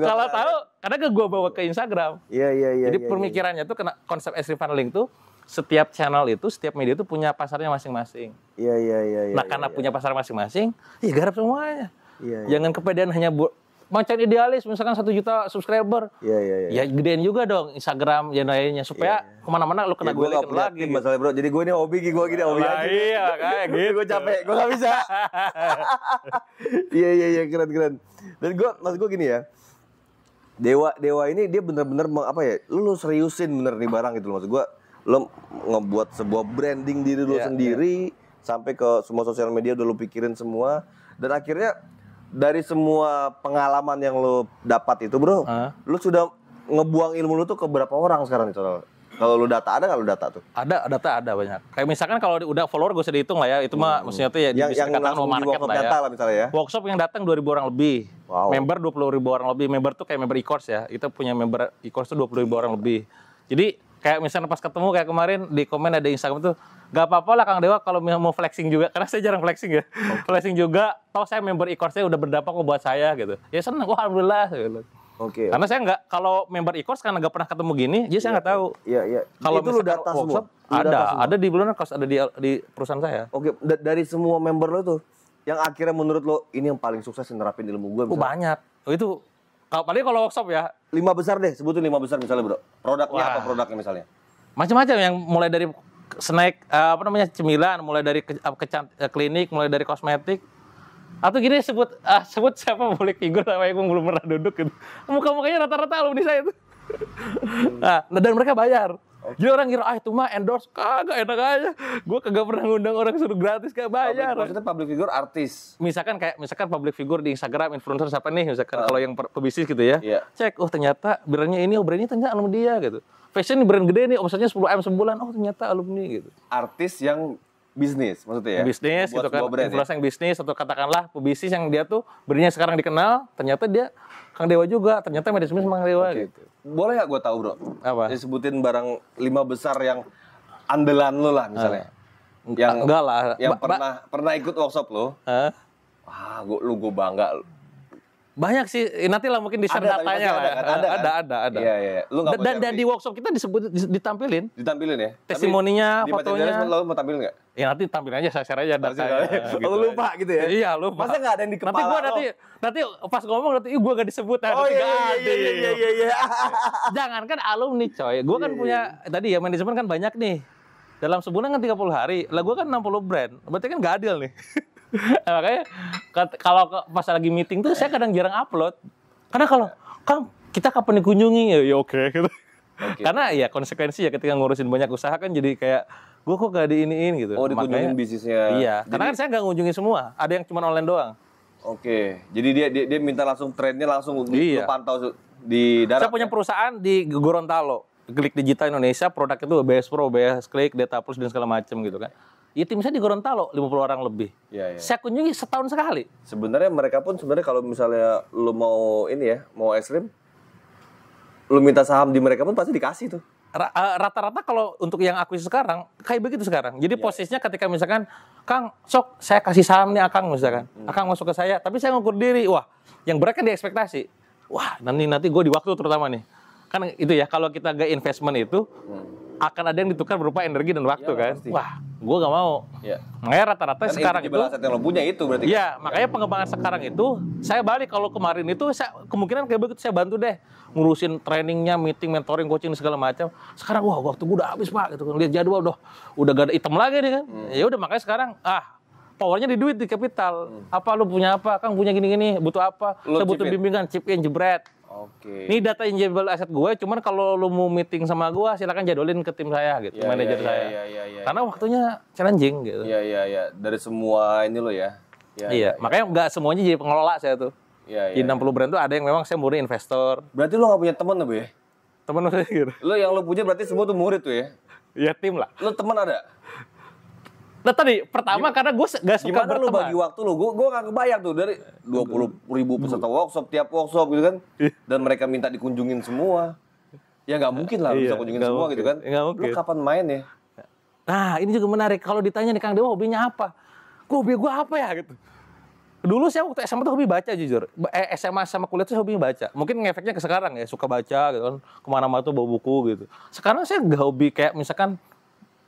Kalau tahu, karena gue bawa ke Instagram. Iya. Jadi pemikirannya tuh kena konsep extreme funneling tuh, setiap channel itu, setiap media itu punya pasarnya masing-masing. Iya. Nah karena punya pasar masing-masing, ya garap semuanya. Iya. Jangan kepedean hanya macam idealis, misalkan 1 juta subscriber. Iya. Ya gedein juga dong Instagram dan lainnya supaya kemana-mana lu kena gue lagi. Masalah bro, jadi gue ini hobi, gue gini hobi aja. Iya kayak gitu. Gue capek, gue nggak bisa. Iya keren. Dan maksud gue gini ya, Dewa ini dia bener-bener apa ya? Lu seriusin bener nih barang gitu loh, maksud gue. Lu ngebuat sebuah branding diri lu sendiri sampai ke semua sosial media udah lu pikirin semua, dan akhirnya dari semua pengalaman yang lo dapat itu bro, lo sudah ngebuang ilmu lo tuh ke berapa orang sekarang itu? Kalau lo ada nggak lo data tuh? Ada banyak. Kayak misalkan kalau udah follower gue usah dihitung lah ya, itu mah maksudnya tuh ya yang langsung di market workshop lah ya. data lah misalnya ya. Workshop yang datang 2.000 orang lebih, member 20.000 orang lebih. Member tuh kayak member e-course ya, kita punya member e-course tuh 20.000 orang lebih. Jadi kayak misalnya pas ketemu kayak kemarin di komen ada Instagram tuh, gak apa-apa lah Kang Dewa kalau mau flexing juga, karena saya jarang flexing ya. Flexing juga, toh saya member e-course-nya udah berdampak kok buat saya gitu. Ya senang, wah alhamdulillah gitu. Oke. Karena saya nggak, kalau member e-course karena nggak pernah ketemu gini, jadi saya nggak tahu. Iya. Kalau itu lu data semua? Ada di Blue Course, ada di perusahaan saya. Oke, dari semua member lo tuh, yang akhirnya menurut lo ini yang paling sukses nerapin ilmu gue misalnya? Banyak. Itu, paling kalau workshop ya. 5 besar deh, sebutin 5 besar misalnya bro. Produknya apa produknya misalnya? Macam-macam yang mulai dari snack, cemilan, mulai dari klinik, mulai dari kosmetik. Atau gini sebut siapa public figure sama yang belum pernah duduk gitu. Muka-mukanya rata-rata alumni saya itu. Nah, dan mereka bayar. Jadi orang kira, itu mah endorse, kagak enak aja. Gue kagak pernah ngundang orang suruh gratis, kagak bayar. Maksudnya public figure artis? Misalkan public figure di Instagram, influencer siapa nih, misalkan kalau yang pebisnis gitu ya. Cek, ternyata brandnya ternyata alumni dia gitu. Fashion brand gede nih, omsetnya 10M sebulan, ternyata alumni gitu. Artis yang bisnis maksudnya ya? Bisnis gitu kan, influencer yang bisnis, atau katakanlah pebisnis yang dia tuh brandnya sekarang dikenal, ternyata dia Kang Dewa juga, ternyata media sosial Kang Dewa gitu. Boleh gak gue tahu bro? Apa? Disebutin barang 5 besar yang andalan lo lah misalnya. Yang enggak lah. Yang pernah ikut workshop lo. Gue bangga. Banyak sih, nanti lah mungkin di share datanya lah. Ada. Iya. Dan di workshop kita ditampilin. Ditampilin ya? Testimoninya, fotonya. Lo mau tampilin nggak? Ya nanti tampilin aja, saya share aja datanya. Gitu. Lo lupa gitu ya? Iya, lupa. Masa nggak ada yang di kepala nanti pas ngomong gue gak disebut. Iya. Jangan kan alumni coy. Gue kan punya, tadi ya manajemen kan banyak nih. Dalam sebulan kan 30 hari. Lah gue kan 60 brand. Berarti kan gak adil nih. Makanya kalau pas lagi meeting tuh saya kadang jarang upload. Karena kalau Kang kita kapan dikunjungi ya oke gitu. Karena ya konsekuensi ya ketika ngurusin banyak usaha kan jadi kayak gue kok gak diiniin gitu. Oh dikunjungin bisnisnya. Iya. Karena kan saya gak ngunjungin semua. Ada yang cuma online doang. Oke. Jadi dia minta langsung trennya langsung lu pantau di darat. Saya punya perusahaan di Gorontalo. Klik Digital Indonesia, produk itu BS Pro, BS Klik, Data Plus dan segala macam gitu kan. Ya tim saya di Gorontalo 50 orang lebih. Iya. Saya kunjungi setahun sekali. Sebenarnya mereka pun kalau misalnya lu mau mau ekstrim, lu minta saham di mereka pun pasti dikasih tuh. Rata-rata kalau untuk yang akuisisi sekarang kayak begitu sekarang. Jadi posisinya ketika misalkan Kang, sok saya kasih saham nih Akang misalkan. Akang masuk ke saya, tapi saya ngukur diri. Wah, yang berat kan di ekspektasi. Wah, nanti gue di waktu terutama nih. Kan itu ya, kalau kita gak investment itu akan ada yang ditukar berupa energi dan waktu kan. Pasti. Wah, gue gak mau. Makanya rata-rata kan sekarang itu aset yang lo punya itu berarti. Iya, makanya pengembangan sekarang itu saya balik. Kalau kemarin itu saya kemungkinan kayak begitu saya bantu deh ngurusin trainingnya, meeting, mentoring, coaching segala macam. Sekarang waktu gue udah habis Pak gitu kan. Lihat jadwal udah gak ada item lagi nih kan. Ya udah makanya sekarang powernya di duit, di kapital. Apa lu punya apa? Kang punya gini-gini, butuh apa? Saya butuh bimbingan, chip in, jebret. Oke. Ini data intangible aset gue, cuman kalau lu mau meeting sama gue, silakan jadwalin ke tim saya gitu, manajer saya. Karena waktunya challenging gitu. Iya. Dari semua ini lo ya. Iya. Makanya nggak semuanya jadi pengelola saya tuh. Di 60 brand tuh ada yang memang saya murni investor. Berarti lo nggak punya teman apa ya? Temen saya gitu. Lo yang lo punya berarti semua tuh murid tuh ya? Iya tim lah. Lo teman ada? Nah tadi pertama karena gue gak suka gimana berteman. Lu bagi waktu lu? Gue gak kebayang tuh dari 20.000 peserta workshop tiap workshop gitu kan, dan mereka minta dikunjungin semua. Ya nggak mungkin lah bisa kunjungin semua gitu kan. Lu kapan main ya? Nah, ini juga menarik. Kalau ditanya nih Kang Dewa hobinya apa? Hobi gue apa ya gitu. Dulu saya waktu SMA tuh hobi baca jujur. SMA sama kuliah tuh hobinya baca. Mungkin ngefeknya ke sekarang ya, suka baca gitu kan. Kemana-mana tuh bawa buku gitu. Sekarang saya nggak hobi kayak misalkan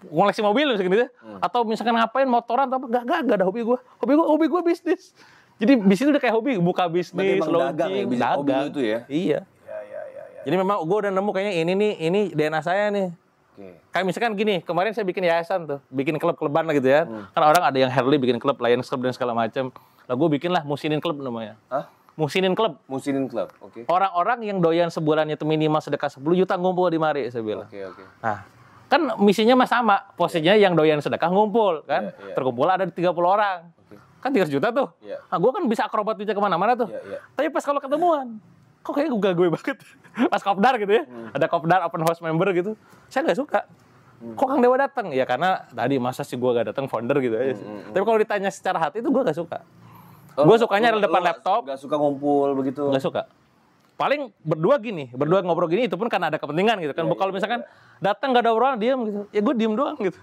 ngoleksi mobil misalkan gitu ya. Atau misalkan ngapain motoran atau apa. Nggak ada hobi gue. Hobi gue bisnis. Jadi bisnis udah kayak hobi. Buka bisnis, launching, dagang. Hobi itu ya? Iya. Jadi memang gue udah nemu kayaknya ini DNA saya nih. Kayak misalkan gini, kemarin saya bikin yayasan tuh, bikin klub-kluban lah gitu ya. Kan orang ada yang Harley bikin klub, Lions Club dan segala macam. Lah gue bikin lah Musinin Club namanya. Hah? Musinin Club. Musinin Club, oke. Orang-orang yang doyan sebulannya itu minimal sedekah 10 juta ngumpul di mari, saya bilang. Oke. Nah, kan misinya mah sama. Posisinya yang doyan sedekah ngumpul kan. Terkumpul ada 30 orang. Kan 300 juta tuh. Nah, gue kan bisa akrobat duitnya kemana-mana tuh. Tapi pas kalau ketemuan, kok kayaknya gue banget. Pas kopdar gitu ya. Ada kopdar open house member gitu. Saya nggak suka. Kok Kang Dewa datang? Ya karena tadi masa sih gue gak datang founder gitu aja sih. Tapi kalau ditanya secara hati itu gue gak suka. Gue sukanya di depan laptop. Gak suka ngumpul begitu? Gak suka. Paling berdua ngobrol gini itu pun karena ada kepentingan gitu kan. Kalau misalkan datang gak ada orang diam gitu. Ya gue diem doang gitu.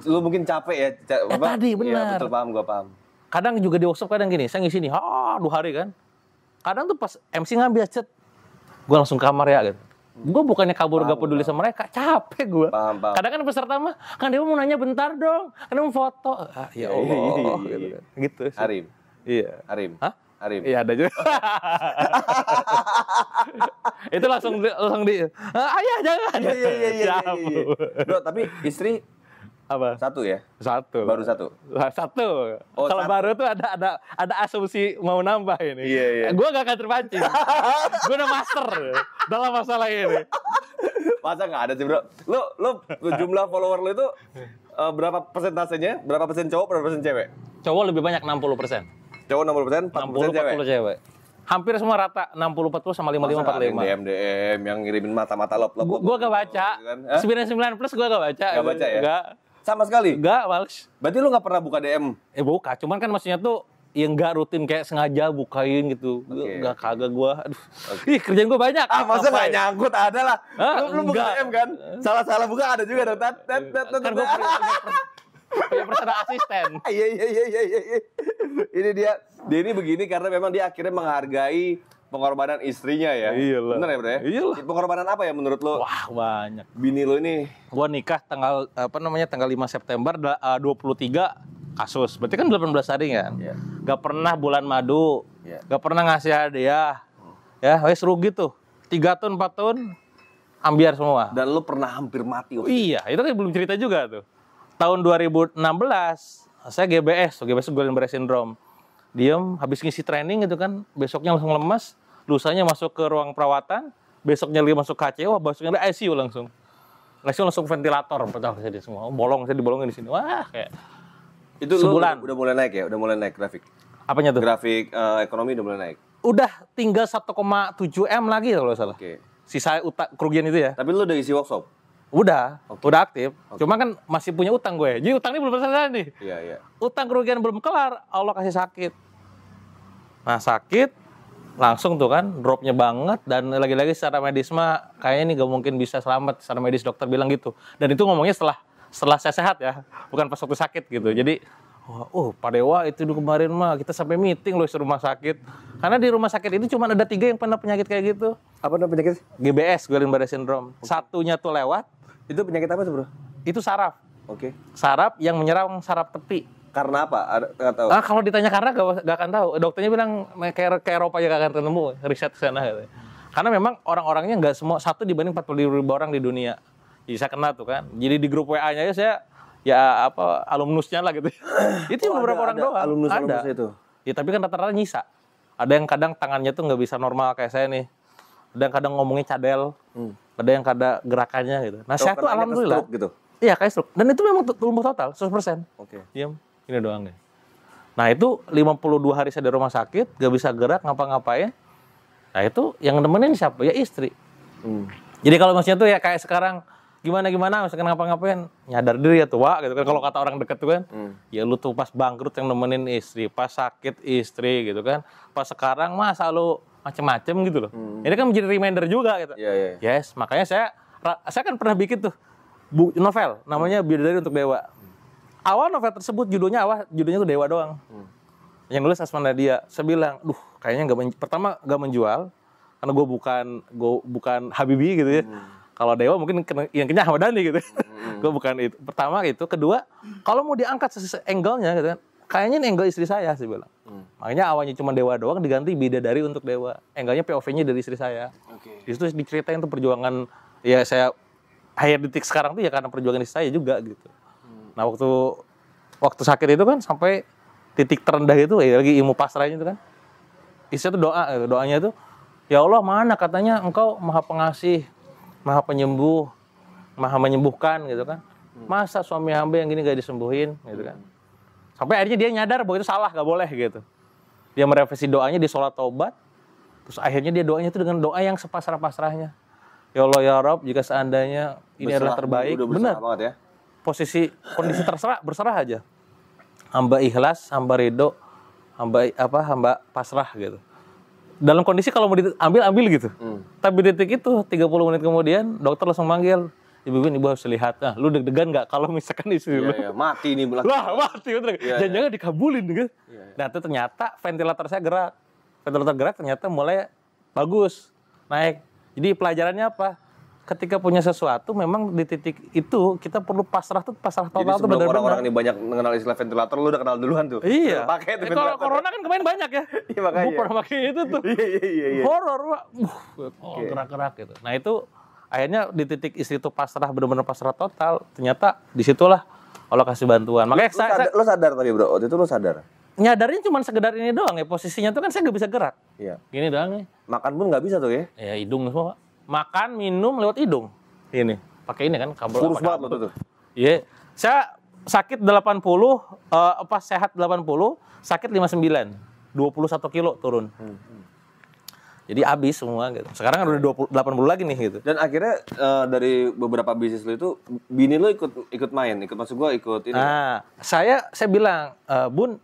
Lu mungkin capek ya. Tadi benar. Betul, gue paham. Kadang juga di workshop kadang gini. Saya ngisi nih, 2 hari kan. Kadang tuh pas MC ngambil chat, gue langsung kamar ya gitu. Gue bukannya kabur gak peduli sama mereka, capek gue. Paham. Kadang kan peserta mah, kan dia mau nanya bentar dong, kan dia mau foto. Ya Allah, gitu. Arim. Iya. Arim. Hah? Arim. Iya ada juga. Itu langsung di, ayah jangan. Iya. Bro, tapi istri apa? Satu ya? Satu. Baru satu? Satu. Oh, kalau baru tuh ada asumsi mau nambah ini. Iya. Gue gak akan terpancing. Gue udah master dalam masalah ini. Masa nggak ada sih bro? Lo jumlah follower lo itu berapa persentasenya? Berapa persen cowok, berapa persen cewek? Cowok lebih banyak 60%. Cowok 60%, 40% cewek? Hampir semua rata, 60-40 sama 55-45. DM yang ngirimin mata-mata lop. Gue gak baca. 99 plus gue gak baca. Gak baca ya? Gak. Sama sekali? Gak, males. Berarti lu gak pernah buka DM? Buka, cuman kan maksudnya tuh yang gak rutin kayak sengaja bukain gitu. Gak kagak gue. Ih, kerjaan gue banyak. Masa gak nyangkut ada lah. Lu buka DM kan? Salah buka ada juga dong. Kan gue punya personal asisten. Iya. Ini dia ini begini karena memang dia akhirnya menghargai pengorbanan istrinya ya. Iyalah. Bener ya bro ya? Iyalah. Pengorbanan apa ya menurut lo? Wah banyak. Bini lo ini? Gua nikah tanggal 5 September 23 kasus. Berarti kan 18 hari kan? Yeah. Gak pernah bulan madu. Yeah. Gak pernah ngasih hadiah. Ya, wes rugi tuh. 3 tahun, 4 tahun ambiar semua. Dan lo pernah hampir mati. Iya, itu kan belum cerita juga tuh. Tahun 2016 saya GBS Guillain Barré Syndrome. Diem, habis ngisi training gitu kan, besoknya langsung lemas, lusanya masuk ke ruang perawatan, besoknya lagi masuk KCO, besoknya di ICU langsung ventilator, betul saya semua, saya dibolongin di sini, wah kayak itu sebulan. Udah mulai naik ya, udah mulai naik grafik. Apanya tuh? Grafik ekonomi udah mulai naik. Udah tinggal 1,7 M lagi kalau salah. Oke. Sisa kerugian itu ya. Tapi lu udah isi workshop? Udah aktif. Cuma kan masih punya utang gue. Jadi utang ini belum selesai nih. Iya. Utang kerugian belum kelar, Allah kasih sakit. Nah sakit, langsung tuh kan dropnya banget. Dan lagi-lagi secara medis mah kayaknya ini gak mungkin bisa selamat. Secara medis dokter bilang gitu. Dan itu ngomongnya setelah saya sehat ya. Bukan pas waktu sakit gitu. Jadi, Pak Dewa itu kemarin mah kita sampai meeting loh di rumah sakit. Karena di rumah sakit itu cuma ada 3 yang pernah penyakit kayak gitu. Apa namanya penyakit? GBS, Guillain Barré Syndrome. Satunya tuh lewat. Itu penyakit apa tuh bro? Itu saraf. Oke. Saraf yang menyerang saraf tepi. Karena apa? Nggak tahu. Kalau ditanya karena gak akan tahu. Dokternya bilang kayak Eropa ya gak akan ketemu. Riset ke sana. Gitu. Karena memang orang-orangnya nggak semua, 1 dibanding 40.000 orang di dunia. Jadi saya kena tuh kan. Jadi di grup WA-nya saya alumnusnya lah gitu. Itu beberapa orang doang. Alumnus ada. Itu. Ya tapi kan rata-rata nyisa. Ada yang kadang tangannya tuh nggak bisa normal kayak saya nih. Ada yang kadang ngomongnya cadel. Ada yang kadang gerakannya gitu. Nah saya tuh alhamdulillah. Gitu. Iya kayak stroke. Dan itu memang lumpuh total 100%. Oke. Diam. Ini doang deh. Nah itu 52 hari saya di rumah sakit, gak bisa gerak, ngapa-ngapain. Nah itu yang nemenin siapa? Ya istri. Jadi kalau maksudnya tuh ya kayak sekarang gimana, misalkan ngapa-ngapain, nyadar diri ya tua gitu kan. Kalau kata orang deket tuh kan, ya lu tuh pas bangkrut yang nemenin istri, pas sakit istri gitu kan. Pas sekarang masa lu macem-macem gitu loh. Ini kan menjadi reminder juga gitu. Iya. Yes, makanya saya kan pernah bikin tuh novel, namanya Bidadari untuk Dewa. Awal novel tersebut judulnya tuh Dewa doang. Yang nulis Asma Nadia. Saya bilang, kayaknya pertama nggak menjual, karena gue bukan Habibie gitu ya. Kalau Dewa mungkin yang kenyang Ahmad Dhani gitu. Gue bukan itu. Pertama itu, kedua, kalau mau diangkat angle-nya gitu kan, kayaknya ini angle istri saya bilang. Makanya awalnya cuma Dewa doang diganti Bidadari untuk Dewa. Angle-nya POV-nya dari istri saya. Di situ diceritain tuh perjuangan ya saya akhir detik sekarang tuh ya karena perjuangan istri saya juga gitu. Nah, waktu sakit itu kan sampai titik terendah itu lagi ilmu pasrahnya itu kan. Istri tuh doanya tuh, ya Allah, mana katanya Engkau Maha Pengasih, Maha Penyembuh, Maha Menyembuhkan gitu kan. Masa suami hamba yang gini gak disembuhin gitu kan. Sampai akhirnya dia nyadar bahwa itu salah, gak boleh gitu. Dia merevisi doanya di sholat taubat. Terus akhirnya dia doanya itu dengan doa yang sepasrah-pasrahnya. Ya Allah ya Rabb, jika seandainya ini adalah terbaik, benar. Ya. Kondisi berserah aja. Hamba ikhlas, hamba ridho, hamba pasrah gitu. Dalam kondisi kalau mau ambil gitu. Tapi detik itu 30 menit kemudian dokter langsung manggil, Ibu harus lihat. Nah, lu deg-degan nggak kalau misalkan istri lu mati nih bulan. Wah, mati bener. Jangan-jangan dikabulin gitu. Nah, itu ternyata ventilator saya gerak. Ventilator gerak ternyata mulai bagus, naik. Jadi pelajarannya apa? Ketika punya sesuatu memang di titik itu kita perlu pasrah total tuh benar-benar. Jadi orang-orang ini banyak mengenal istilah ventilator, lu udah kenal duluan tuh. Iya. Pakai Kalau corona kan kemarin banyak ya. Iya makanya. Gue pernah pakai itu tuh. Iya. Horor, Pak. Gerak-gerak gitu. Nah, itu akhirnya di titik istri itu pasrah, benar-benar pasrah total. Ternyata disitulah Allah kasih bantuan. Makanya lu sadar tadi bro, waktu itu lu sadar? Nyadarnya cuma sekedar ini doang ya. Posisinya tuh kan saya nggak bisa gerak. Iya. Gini doang nih. Makan pun nggak bisa tuh ya? Ya hidung semua. Makan, minum lewat hidung. Ini. Pakai ini kan kabel. Kurus banget lo tuh. Iya. Saya sakit 80, pas sehat 80, sakit 59. 21 kilo turun. Jadi habis semua gitu. Sekarang kan udah 80 lagi nih gitu. Dan akhirnya dari beberapa bisnis lo itu bini lo ikut main, maksud gua ikut ini. Nah, saya bilang, Bun,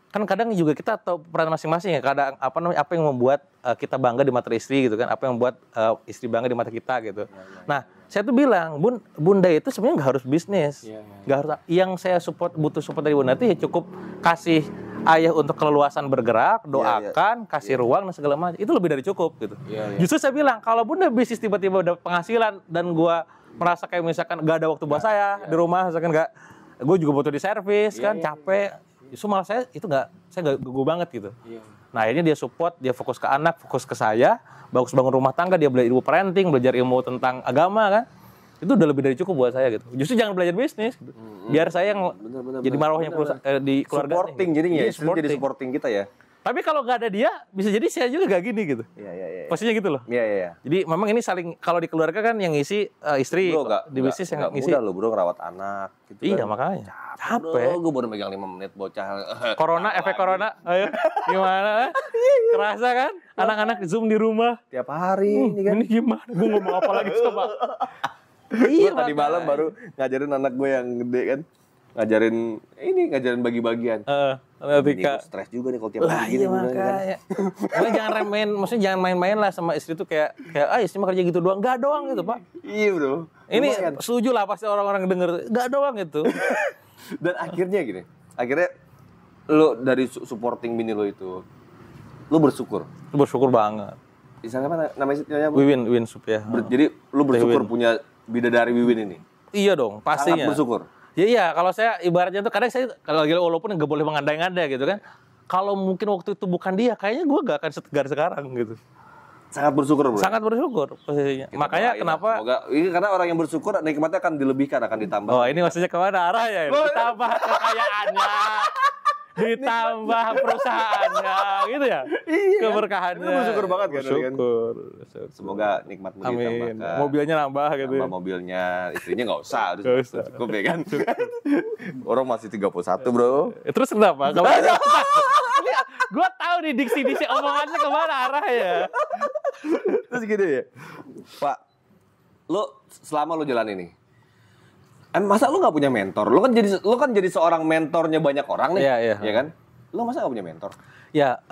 kan kadang juga kita tahu peran masing-masing ya. Kadang apa yang membuat kita bangga di mata istri gitu kan. Apa yang membuat istri bangga di mata kita gitu. Nah, saya tuh bilang, Bunda itu sebenarnya nggak harus bisnis. Nggak harus. Yang saya butuh support dari Bunda itu ya cukup kasih ayah untuk keleluasan bergerak, doakan, kasih ruang dan segala macam. Itu lebih dari cukup gitu. Justru saya bilang, kalau Bunda bisnis tiba-tiba udah penghasilan dan gua merasa kayak misalkan nggak ada waktu buat saya di rumah, misalkan nggak, gue juga butuh di servis kan, capek. Justru malah saya nggak gugup banget gitu. Nah, akhirnya dia support, dia fokus ke anak, fokus ke saya, bagus bangun rumah tangga, dia belajar ilmu parenting, belajar ilmu tentang agama kan. Itu udah lebih dari cukup buat saya gitu. Justru jangan belajar bisnis gitu. Biar saya yang jadi marwahnya di keluarga. Supporting jadinya ya, jadi supporting kita ya. Tapi kalau nggak ada dia, bisa jadi saya juga gak gini gitu. Iya. Posisinya gitu loh. Iya. Jadi memang ini saling, kalau di keluarga kan yang ngisi istri, di bisnis yang ngisi. Udah lo bro ngerawat anak gitu. Iya kan. makanya. Capek. Gue baru megang 5 menit bocah. Corona, efek corona. Ayo, gimana? Kerasa kan? Anak-anak Zoom di rumah. Tiap hari ini kan. Ini gimana? Gue ngomong apa lagi coba? Iya, tadi malam baru ngajarin anak gue yang gede kan. Ngajarin bagi-bagian. Ini gue stres juga nih kalau tiap hari gini. Makanya. Kan. Jangan main-main lah sama istri tuh kayak istri mah kerja gitu doang. Gak doang gitu, Pak. Iya, bro. Ini setuju lah pasti orang-orang denger. Gak doang gitu. Dan akhirnya lo dari supporting bini lo itu, lo bersyukur. Bersyukur banget. Misalnya apa namanya? Wiwin Sup ya. Jadi lo bersyukur punya bidadari Wiwin ini? Iya dong, pastinya. Sangat bersyukur. Iya, kalau saya ibaratnya tuh kadang saya kalau walaupun nggak boleh mengandai-andai gitu kan. Kalau mungkin waktu itu bukan dia, kayaknya gue gak akan setegar sekarang gitu. Sangat bersyukur, bro. Sangat bersyukur posisinya. Makanya kenapa? Semoga ini karena orang yang bersyukur nikmatnya akan dilebihkan, akan ditambah. Oh, ini maksudnya kemana arahnya? Ditambah kekayaannya, ditambah perusahaannya, gitu ya? Iya. Keberkahannya. Itu bersyukur banget kan? Bersyukur. Semoga nikmatmu ditambahkan. Amin. Mobilnya nambah gitu. Nambah mobilnya, istrinya nggak usah. Cukup ya kan? Orang masih 31, bro. Terus kenapa? Kalau gue tahu nih diksi-diksi omongannya kemana arahnya. Terus gini ya, Pak, lo selama lo jalan ini, masa lo nggak punya mentor? Lo kan jadi seorang mentornya banyak orang nih, ya kan? Lo masa nggak punya mentor? Ya,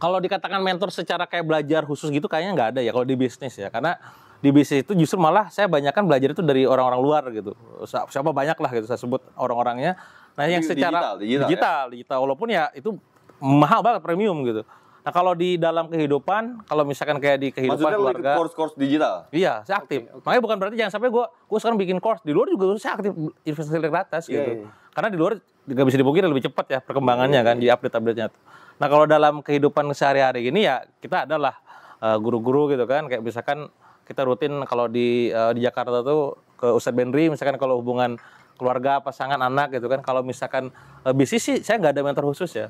kalau dikatakan mentor secara kayak belajar khusus gitu kayaknya nggak ada ya kalau di bisnis ya, karena di bisnis itu justru malah saya banyakkan belajar itu dari orang-orang luar gitu. Siapa banyak lah gitu saya sebut orang-orangnya. Nah yang secara digital, walaupun ya itu mahal banget premium gitu. Nah kalau di dalam kehidupan, kalau misalkan kayak di kehidupan maksudnya keluarga, course digital. Iya, saya aktif. Makanya bukan berarti jangan sampai gue sekarang bikin course di luar juga saya aktif investasi atas gitu. Karena di luar nggak bisa dipungkiri lebih cepat ya perkembangannya kan di update-nya. Nah kalau dalam kehidupan sehari-hari ini ya kita adalah guru-guru gitu kan, kayak misalkan kita rutin kalau di Jakarta tuh ke Ustadz Benri, misalkan kalau hubungan keluarga, pasangan, anak gitu kan. Kalau misalkan bisnis sih saya nggak ada mentor khusus ya.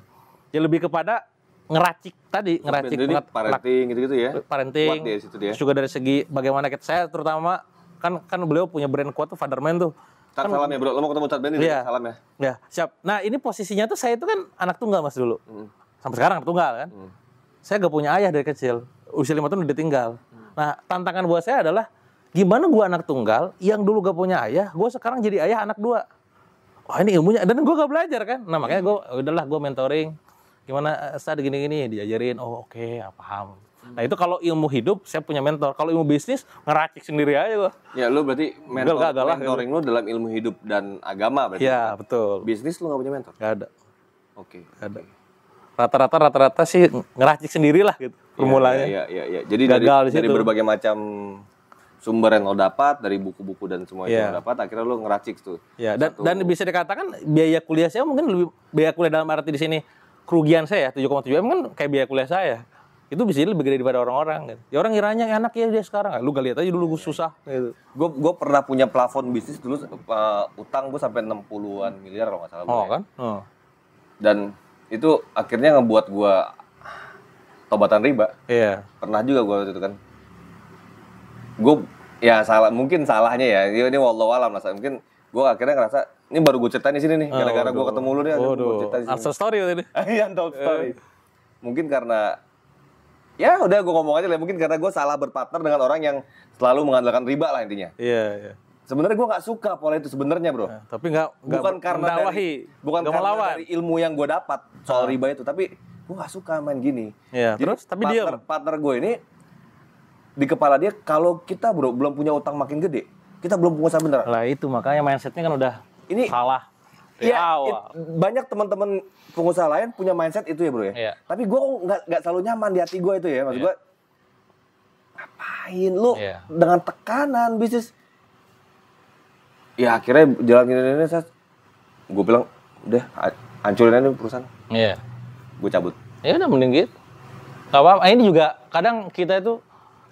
Ya lebih kepada ngeracik parenting gitu-gitu ya. Parenting. Terus juga dari segi bagaimana saya terutama kan beliau punya brand kuat tuh Fatherman tuh. Kan salam ya bro, lo mau ketemu Ustadz Benri iya, salam ya. Ya, siap. Nah ini posisinya tuh saya itu kan anak tunggal mas dulu. Sampai sekarang anak tunggal kan. Saya gak punya ayah dari kecil. Usia 5 tahun udah ditinggal. Nah, tantangan buat saya adalah gimana gue anak tunggal yang dulu gak punya ayah, gue sekarang jadi ayah anak 2. Wah, ini ilmunya dan gue gak belajar kan. Nah, makanya gue mentoring. Gimana Ustaz gini-gini diajarin. Oh, oke, paham. Nah, itu kalau ilmu hidup saya punya mentor. Kalau ilmu bisnis ngeracik sendiri aja gue. Ya, lu berarti mentoring lu dalam ilmu hidup dan agama berarti. Iya, betul. Bisnis lu gak punya mentor? Gak ada. Oke. Gak ada. Rata-rata sih ngeracik sendirilah gitu formulanya. Iya. Jadi dari berbagai macam sumber yang lo dapat, dari buku-buku dan semua yang lo dapat, akhirnya lo ngeracik tuh. Iya, dan bisa dikatakan biaya kuliah saya mungkin lebih biaya kuliah dalam arti di sini kerugian saya 7,7 M kan kayak biaya kuliah saya. Itu bisa lebih gede daripada orang-orang gitu. Ya orang ngiranya enak ya dia sekarang. Lu gak lihat aja dulu gue susah gitu. Gue pernah punya plafon bisnis dulu utang gue sampai 60-an miliar kalau nggak salah. Kan? Dan itu akhirnya ngebuat gue tobatan riba. Iya. Pernah juga gue waktu itu kan. Gue ya mungkin salahnya ya. Ini wallahu alam lah. Mungkin gue akhirnya ngerasa ini baru gue ceritain di sini nih. Gara-gara gue ketemu lu nih. Gue cerita di sini. Untold story tadi. Iya, untold story. Mungkin karena ya udah gue ngomong aja lah. Mungkin karena gue salah berpartner dengan orang yang selalu mengandalkan riba lah intinya. Iya. Sebenarnya gue nggak suka pola itu sebenarnya bro. Tapi bukan karena dari ilmu yang gue dapat soal riba itu, tapi gue nggak suka main gini. Iya. Jadi, terus tapi partner gue ini di kepala dia kalau kita bro belum punya utang makin gede, kita belum pengusaha bener. Lah itu makanya mindsetnya kan udah salah. Iya. Banyak teman-teman pengusaha lain punya mindset itu ya bro ya. Iya. Tapi gue nggak selalu nyaman di hati gue itu ya. Maksud gue ngapain lu dengan tekanan bisnis. Ya akhirnya jalan gini saya gue bilang udah hancurin aja perusahaan. Iya. Gue cabut. Ya udah mending gitu. Gak apa-apa. Ini juga kadang kita itu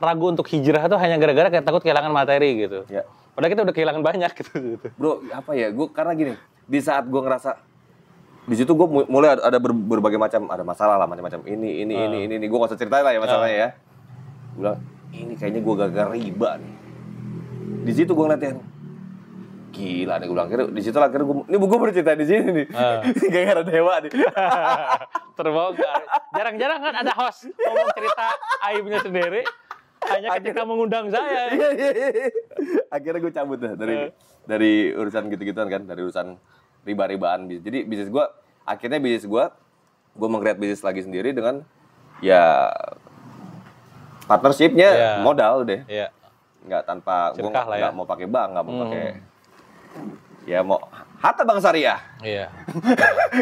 ragu untuk hijrah itu hanya gara-gara kayak takut kehilangan materi gitu. Ya. Padahal kita udah kehilangan banyak gitu. Bro, apa ya? Gue karena gini, di saat gue ngerasa di situ gue mulai ada berbagai macam ada masalah lah macam-macam ini. Gue gak usah ceritain lah ya masalahnya ya. Gue bilang ini kayaknya gue gagal riba nih. Di situ gue ngeliatin. Gila nih gue bilang, di situ akhirnya gue baru cerita di sini nih. Gara-gara dewa nih. Terbongkar. Jarang-jarang kan ada host ngomong cerita aibnya sendiri. Hanya ketika mengundang saya. Iya. Akhirnya gue cabut dah dari urusan gitu-gituan kan, dari urusan riba-ribaan bisnis. Jadi bisnis gue meng-create bisnis lagi sendiri dengan ya partnership-nya modal deh. Iya. Nggak tanpa gue nggak mau pakai bank, nggak mau pakai ya mau harta bank syariah. Iya.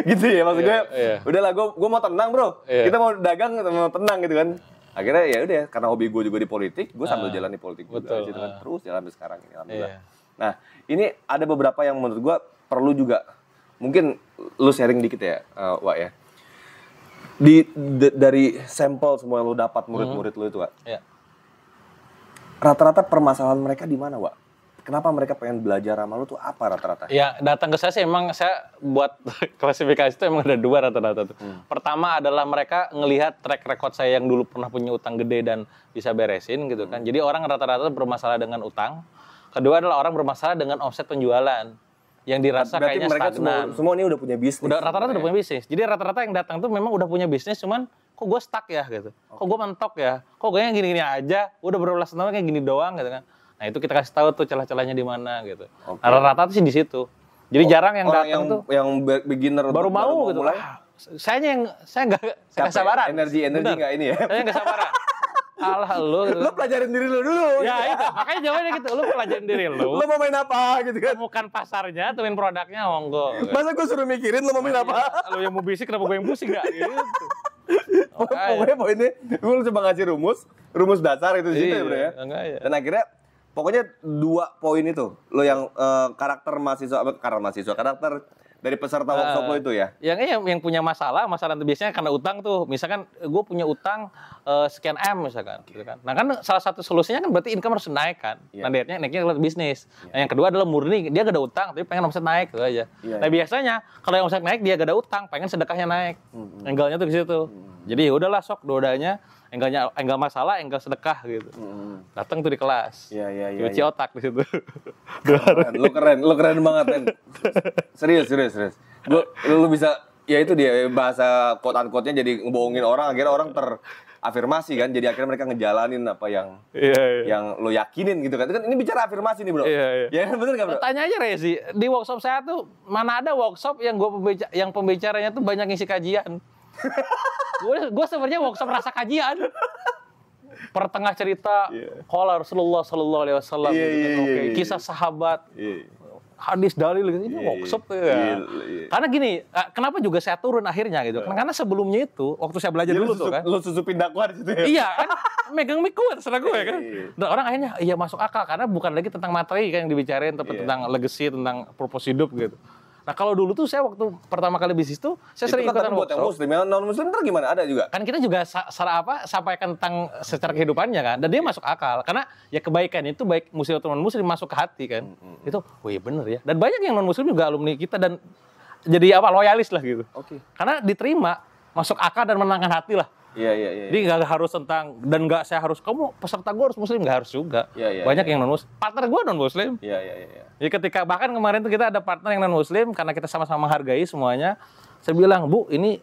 Gitu ya maksud gue. Udahlah gue mau tenang bro. Kita mau dagang mau tenang gitu kan. Akhirnya ya udah karena hobi gue juga di politik, gue sambil jalan di politik juga gitu kan. Terus jalan sampai sekarang ini alhamdulillah. Nah, ini ada beberapa yang menurut gue perlu juga mungkin lu sharing dikit ya, Wak ya. Dari sampel semua yang lu dapat murid-murid lu itu, Wak. Iya. Rata-rata permasalahan mereka di mana, Wak? Kenapa mereka pengen belajar sama lu tuh apa rata-rata? Ya, datang ke saya sih emang saya buat klasifikasi itu emang ada 2 rata-rata tuh. Pertama adalah mereka ngelihat track record saya yang dulu pernah punya utang gede dan bisa beresin gitu kan. Jadi orang rata-rata bermasalah dengan utang. Kedua adalah orang bermasalah dengan omset penjualan yang dirasa berarti kayaknya mereka stagnan. Semua ini udah punya bisnis. Rata-rata udah punya bisnis. Jadi rata-rata yang datang tuh memang udah punya bisnis cuman kok gue stuck ya gitu. Kok gue mentok ya. Kok gue yang gini-gini aja. Udah berulang tahun kayak gini doang gitu kan. Nah itu kita kasih tahu tuh celah-celahnya di mana gitu. Nah, rata-rata sih di situ. Jadi jarang yang datang tuh yang beginner baru mau gitu. Mulai. Saya nggak sabaran. Energi nggak ini ya. Saya nggak sabaran. Alah lu. Lu pelajarin diri lu dulu. Ya itu, makanya jawabannya gitu. Lu pelajarin diri lu. Lu mau main apa gitu kan? Temukan pasarnya, temuin produknya, monggo. Masa gue suruh mikirin lu mau main apa? Lu yang mau bisik, kenapa gue yang pusing gak? Gitu. Pokoknya poinnya, gue coba ngasih rumus dasar itu di situ ya bro ya. Dan akhirnya, pokoknya 2 poin itu, lo yang karakter dari peserta workshop lo itu ya. Yang punya masalah itu biasanya karena utang tuh. Misalkan gue punya utang sekian M misalkan, gitu kan. Nah kan salah satu solusinya kan berarti income harus naik kan. Nah naiknya lewat bisnis. Nah yang kedua adalah murni, dia gak ada utang tapi pengen omset naik gitu aja. Nah biasanya kalau yang omset naik dia gak ada utang, pengen sedekahnya naik. Angle-nya tuh di situ. Jadi ya udahlah sok dua-duanya. Enggak masalah, enggak sedekah gitu. Datang tuh di kelas. Cuci otak di situ. Lu keren banget kan. Serius. Lu bisa, ya itu dia bahasa quote-unquote-nya jadi ngebohongin orang, akhirnya orang terafirmasi kan. Jadi akhirnya mereka ngejalanin apa yang lo yakinin gitu kan. Ini bicara afirmasi nih bro. Ya bener gak bro? Tanya aja Rezi, di workshop saya tuh mana ada workshop yang pembicaranya tuh banyak ngisi kajian. Gue sebenarnya workshop rasa kajian. Pertengah cerita qala Rasulullah sallallahu alaihi wasallam kisah sahabat. Hadis dalil gitu. Ini workshop tuh ya. Karena gini, kenapa juga saya turun akhirnya gitu. Karena sebelumnya itu waktu saya belajar dulu tuh kan. Lu susupin dakwah di situ ya. Iya kan, megang mic gue terserah gue kan. Dan orang akhirnya iya masuk akal karena bukan lagi tentang materi kan yang dibicarain tapi tentang legacy, tentang purpose hidup gitu. Nah kalau dulu tuh saya waktu pertama kali bisnis tuh saya sering ikutan buat yang muslim, yang non muslim ntar gimana ada juga? Kan kita juga sampaikan tentang secara kehidupannya kan, dan dia masuk akal karena ya kebaikan itu baik muslim atau non muslim masuk ke hati kan. Itu, oh iya bener ya. Dan banyak yang non muslim juga alumni kita dan jadi loyalis lah gitu. Karena diterima, masuk akal dan menenangkan hati lah. Iya. Jadi nggak harus tentang dan nggak saya harus kamu peserta gue harus muslim, nggak harus juga. Banyak yang non muslim. Partner gue non muslim. Iya. Jadi ketika bahkan kemarin tuh kita ada partner yang non muslim karena kita sama-sama menghargai semuanya. Saya bilang Bu, ini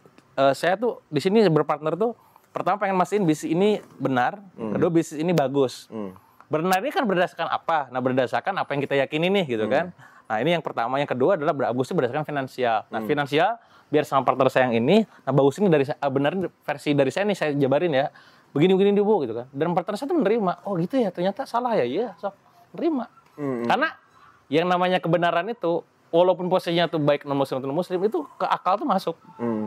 saya tuh di sini berpartner tuh pertama pengen mastiin bisnis ini benar, kedua bisnis ini bagus. Benar ini kan berdasarkan apa? Nah berdasarkan apa yang kita yakini nih gitu kan. Nah ini yang pertama, yang kedua adalah bagusnya berdasarkan finansial. Nah finansial biar sama partner saya yang ini, nah bagus ini dari benar versi dari saya nih saya jabarin ya. Begini Bu gitu kan. Dan partner saya tuh menerima. Oh gitu ya, ternyata salah ya. Iya, sok menerima. Karena yang namanya kebenaran itu walaupun posisinya tuh baik non muslim atau non muslim itu ke akal tuh masuk.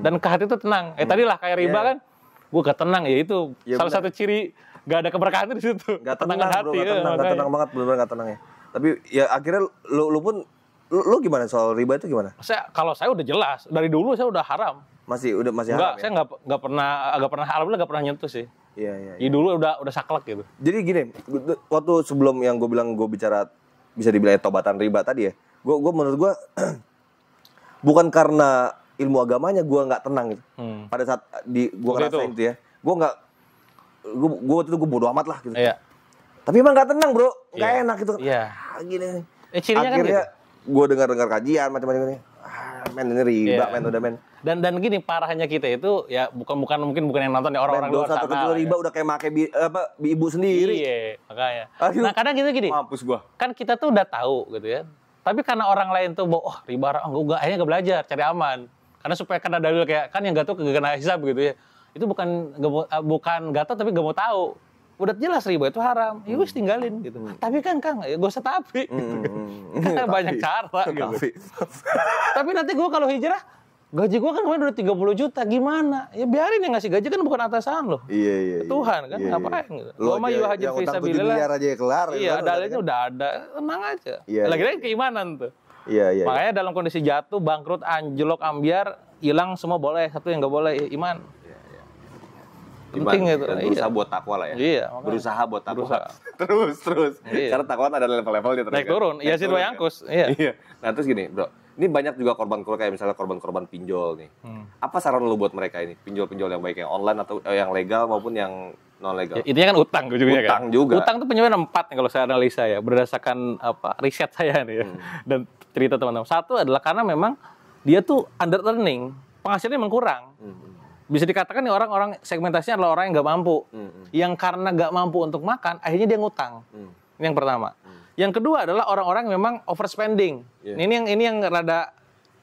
Dan ke hati tuh tenang. Tadi lah kayak riba kan. Gue gak tenang ya itu salah satu ciri gak ada keberkahan di situ. Gak tenang bro, gak tenang banget, benar-benar gak tenang ya. Tapi ya akhirnya lu pun lu gimana soal riba itu gimana? Kalau saya udah jelas dari dulu saya udah haram. Masih haram ya? Saya nggak pernah alhamdulillah nggak pernah nyentuh sih. Iya. Dulu udah saklek gitu. Jadi gini, waktu sebelum yang gue bilang gue bicara bisa dibilang tobatan riba tadi ya, gue menurut gue bukan karena ilmu agamanya gue nggak tenang gitu. Pada saat gue ngerasain itu ya, gue waktu itu gue bodo amat lah gitu. Iya. Tapi emang nggak tenang bro, nggak enak gitu. Iya. Gini. Cirinya akhirnya kan gitu. Gue dengar kajian macam-macam ini. Men ini riba, men udah men. Dan gini parahnya kita itu ya bukan yang nonton ya orang-orang luar sana. Dosa riba udah kayak make ibu sendiri. Iya, makanya. Nah kadang gitu gini. Mampus gua. Kan kita tuh udah tahu gitu ya. Tapi karena orang lain tuh riba akhirnya gak belajar, cari aman. Karena supaya kena dalil kayak kan yang gak tahu kena hisab gitu ya. Itu bukan gak tahu tapi gak mau tahu. Udah jelas riba itu haram, ya wis tinggalin gitu. Tapi kan Kang, ya gak usah tapi. Gitu. Banyak cara gitu. Tapi nanti gue kalau hijrah, gaji gue kan kemarin udah 30 juta, gimana? Ya biarin yang ngasih gaji kan bukan atasan lo. Iya. Tuhan kan, ngapain gitu. Lo mah yuhajir fisabilillah. Aja kelar. Iya, dalilnya udah ada, tenang aja. Lagi-lagi keimanan tuh. Iya. Makanya dalam kondisi jatuh, bangkrut, anjlok, ambiar, hilang semua boleh, satu yang gak boleh, iman. Penting itu. Berusaha buat takwa lah ya. Iya. Berusaha buat takwa. Terus. Iya. Karena takwa ada level-levelnya terus. Naik turun. Iya sih angkus. Iya. Nah terus gini bro. Ini banyak juga korban-korban kayak misalnya korban-korban pinjol nih. Apa saran lu buat mereka ini? Pinjol-pinjol yang baik yang online atau yang legal maupun yang non legal? Intinya kan utang ujungnya kan. Utang juga. Utang tuh penyebabnya 4 nih kalau saya analisa ya. Berdasarkan riset saya nih ya. Dan cerita teman-teman. Satu adalah karena memang dia tuh under earning. Penghasilannya memang kurang. Bisa dikatakan nih orang-orang segmentasinya adalah orang yang nggak mampu, yang karena nggak mampu untuk makan, akhirnya dia ngutang. Ini yang pertama. Yang kedua adalah orang-orang yang memang overspending. Ini yang rada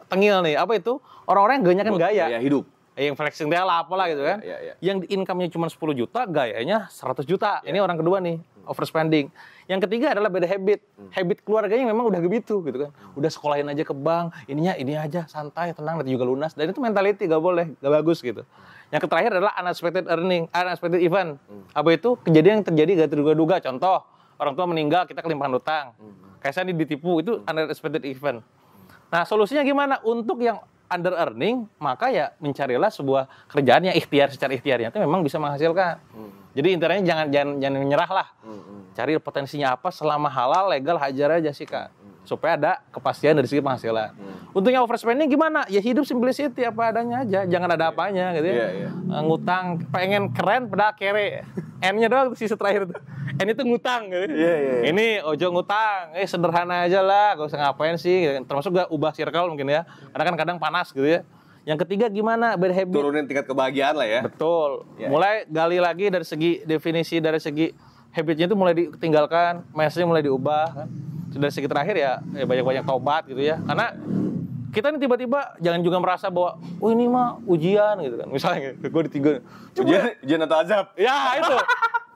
tengil nih. Apa itu? Orang-orang yang ganyakan gaya. Gaya hidup. yang flexing dia lah apalah gitu kan. Yang income-nya cuma 10 juta, gayanya 100 juta. Ini orang kedua nih, overspending. Yang ketiga adalah beda habit. Habit keluarganya memang udah begitu gitu kan. Udah sekolahin aja ke bank, ininya ini aja, santai, tenang, nanti juga lunas. Dan itu mentality gak boleh, gak bagus gitu. Yang terakhir adalah unexpected event. Apa itu? Kejadian yang terjadi gak terduga-duga. Contoh, orang tua meninggal, kita kelimpahan utang. Kayak saya ditipu, itu unexpected event. Nah, solusinya gimana? Untuk yang under earning, maka ya mencarilah sebuah kerjaan yang secara ikhtiarnya itu memang bisa menghasilkan. Jadi intinya jangan menyerah lah. Cari potensinya apa, selama halal, legal, hajar aja sih Kak. Supaya ada kepastian dari segi penghasilan. Untungnya overspending gimana? Ya hidup simplicity apa adanya aja, jangan ada apanya gitu ya. Ngutang, pengen keren padahal kere. N-nya doang sisi terakhir tuh. N itu ngutang gitu. Ini ojo ngutang, sederhana aja lah, gak usah ngapain sih. Termasuk gak ubah circle mungkin ya. Karena kan kadang panas gitu ya. Yang ketiga gimana? Bad habit. Turunin tingkat kebahagiaan lah ya. Betul. Mulai gali lagi dari segi definisi, dari segi habitnya itu mulai ditinggalkan, mindsetnya mulai diubah kan. Dari segi terakhir ya banyak-banyak taubat gitu ya. Karena kita nih tiba-tiba jangan juga merasa bahwa ini mah ujian gitu kan. Misalnya gue ditinggal. Ujian atau azab? Ya itu.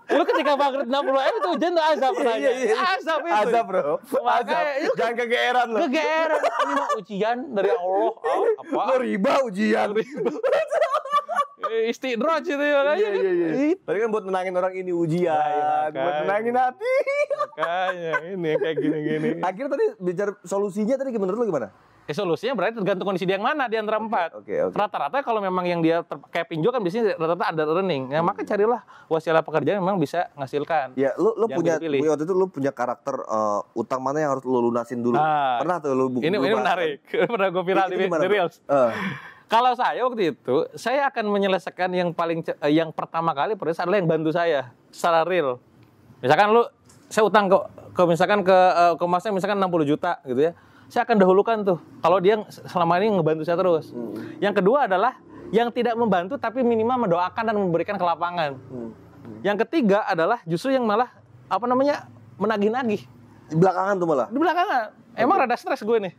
Lu ketika bangkrut 60 itu ujian atau azab? Azab itu. Azab bro. Azab. Jangan kegeeran lo. Kegeeran. Ini mah ujian dari Allah. Apa? Lo riba ujian. Istidraj itu ya makanya. Tadi kan buat menangin orang ini ujian, buat menangin hati. Makanya ini kayak gini-gini. Akhirnya tadi bicara solusinya tadi menurut lo gimana? Solusinya berarti tergantung kondisi dia yang mana di antara 4. Oke. Rata-rata kalau memang yang dia kayak pinjol kan biasanya rata-rata under earning. Ya maka carilah wasilah pekerjaan yang memang bisa menghasilkan. Ya, lu punya waktu itu lu punya karakter utang mana yang harus lu lunasin dulu. Pernah tuh lu buku. Ini menarik. Pernah gue viral di Reels. Kalau saya waktu itu, saya akan menyelesaikan yang pertama kali proses adalah yang bantu saya secara real. Misalkan saya utang ke misalkan ke masnya misalkan 60 juta gitu ya. Saya akan dahulukan tuh. Kalau dia selama ini ngebantu saya terus. Yang kedua adalah yang tidak membantu tapi minimal mendoakan dan memberikan kelapangan. Yang ketiga adalah justru yang malah menagih-nagih. Di belakangan tuh malah. Di belakangan. Emang rada stres gue nih.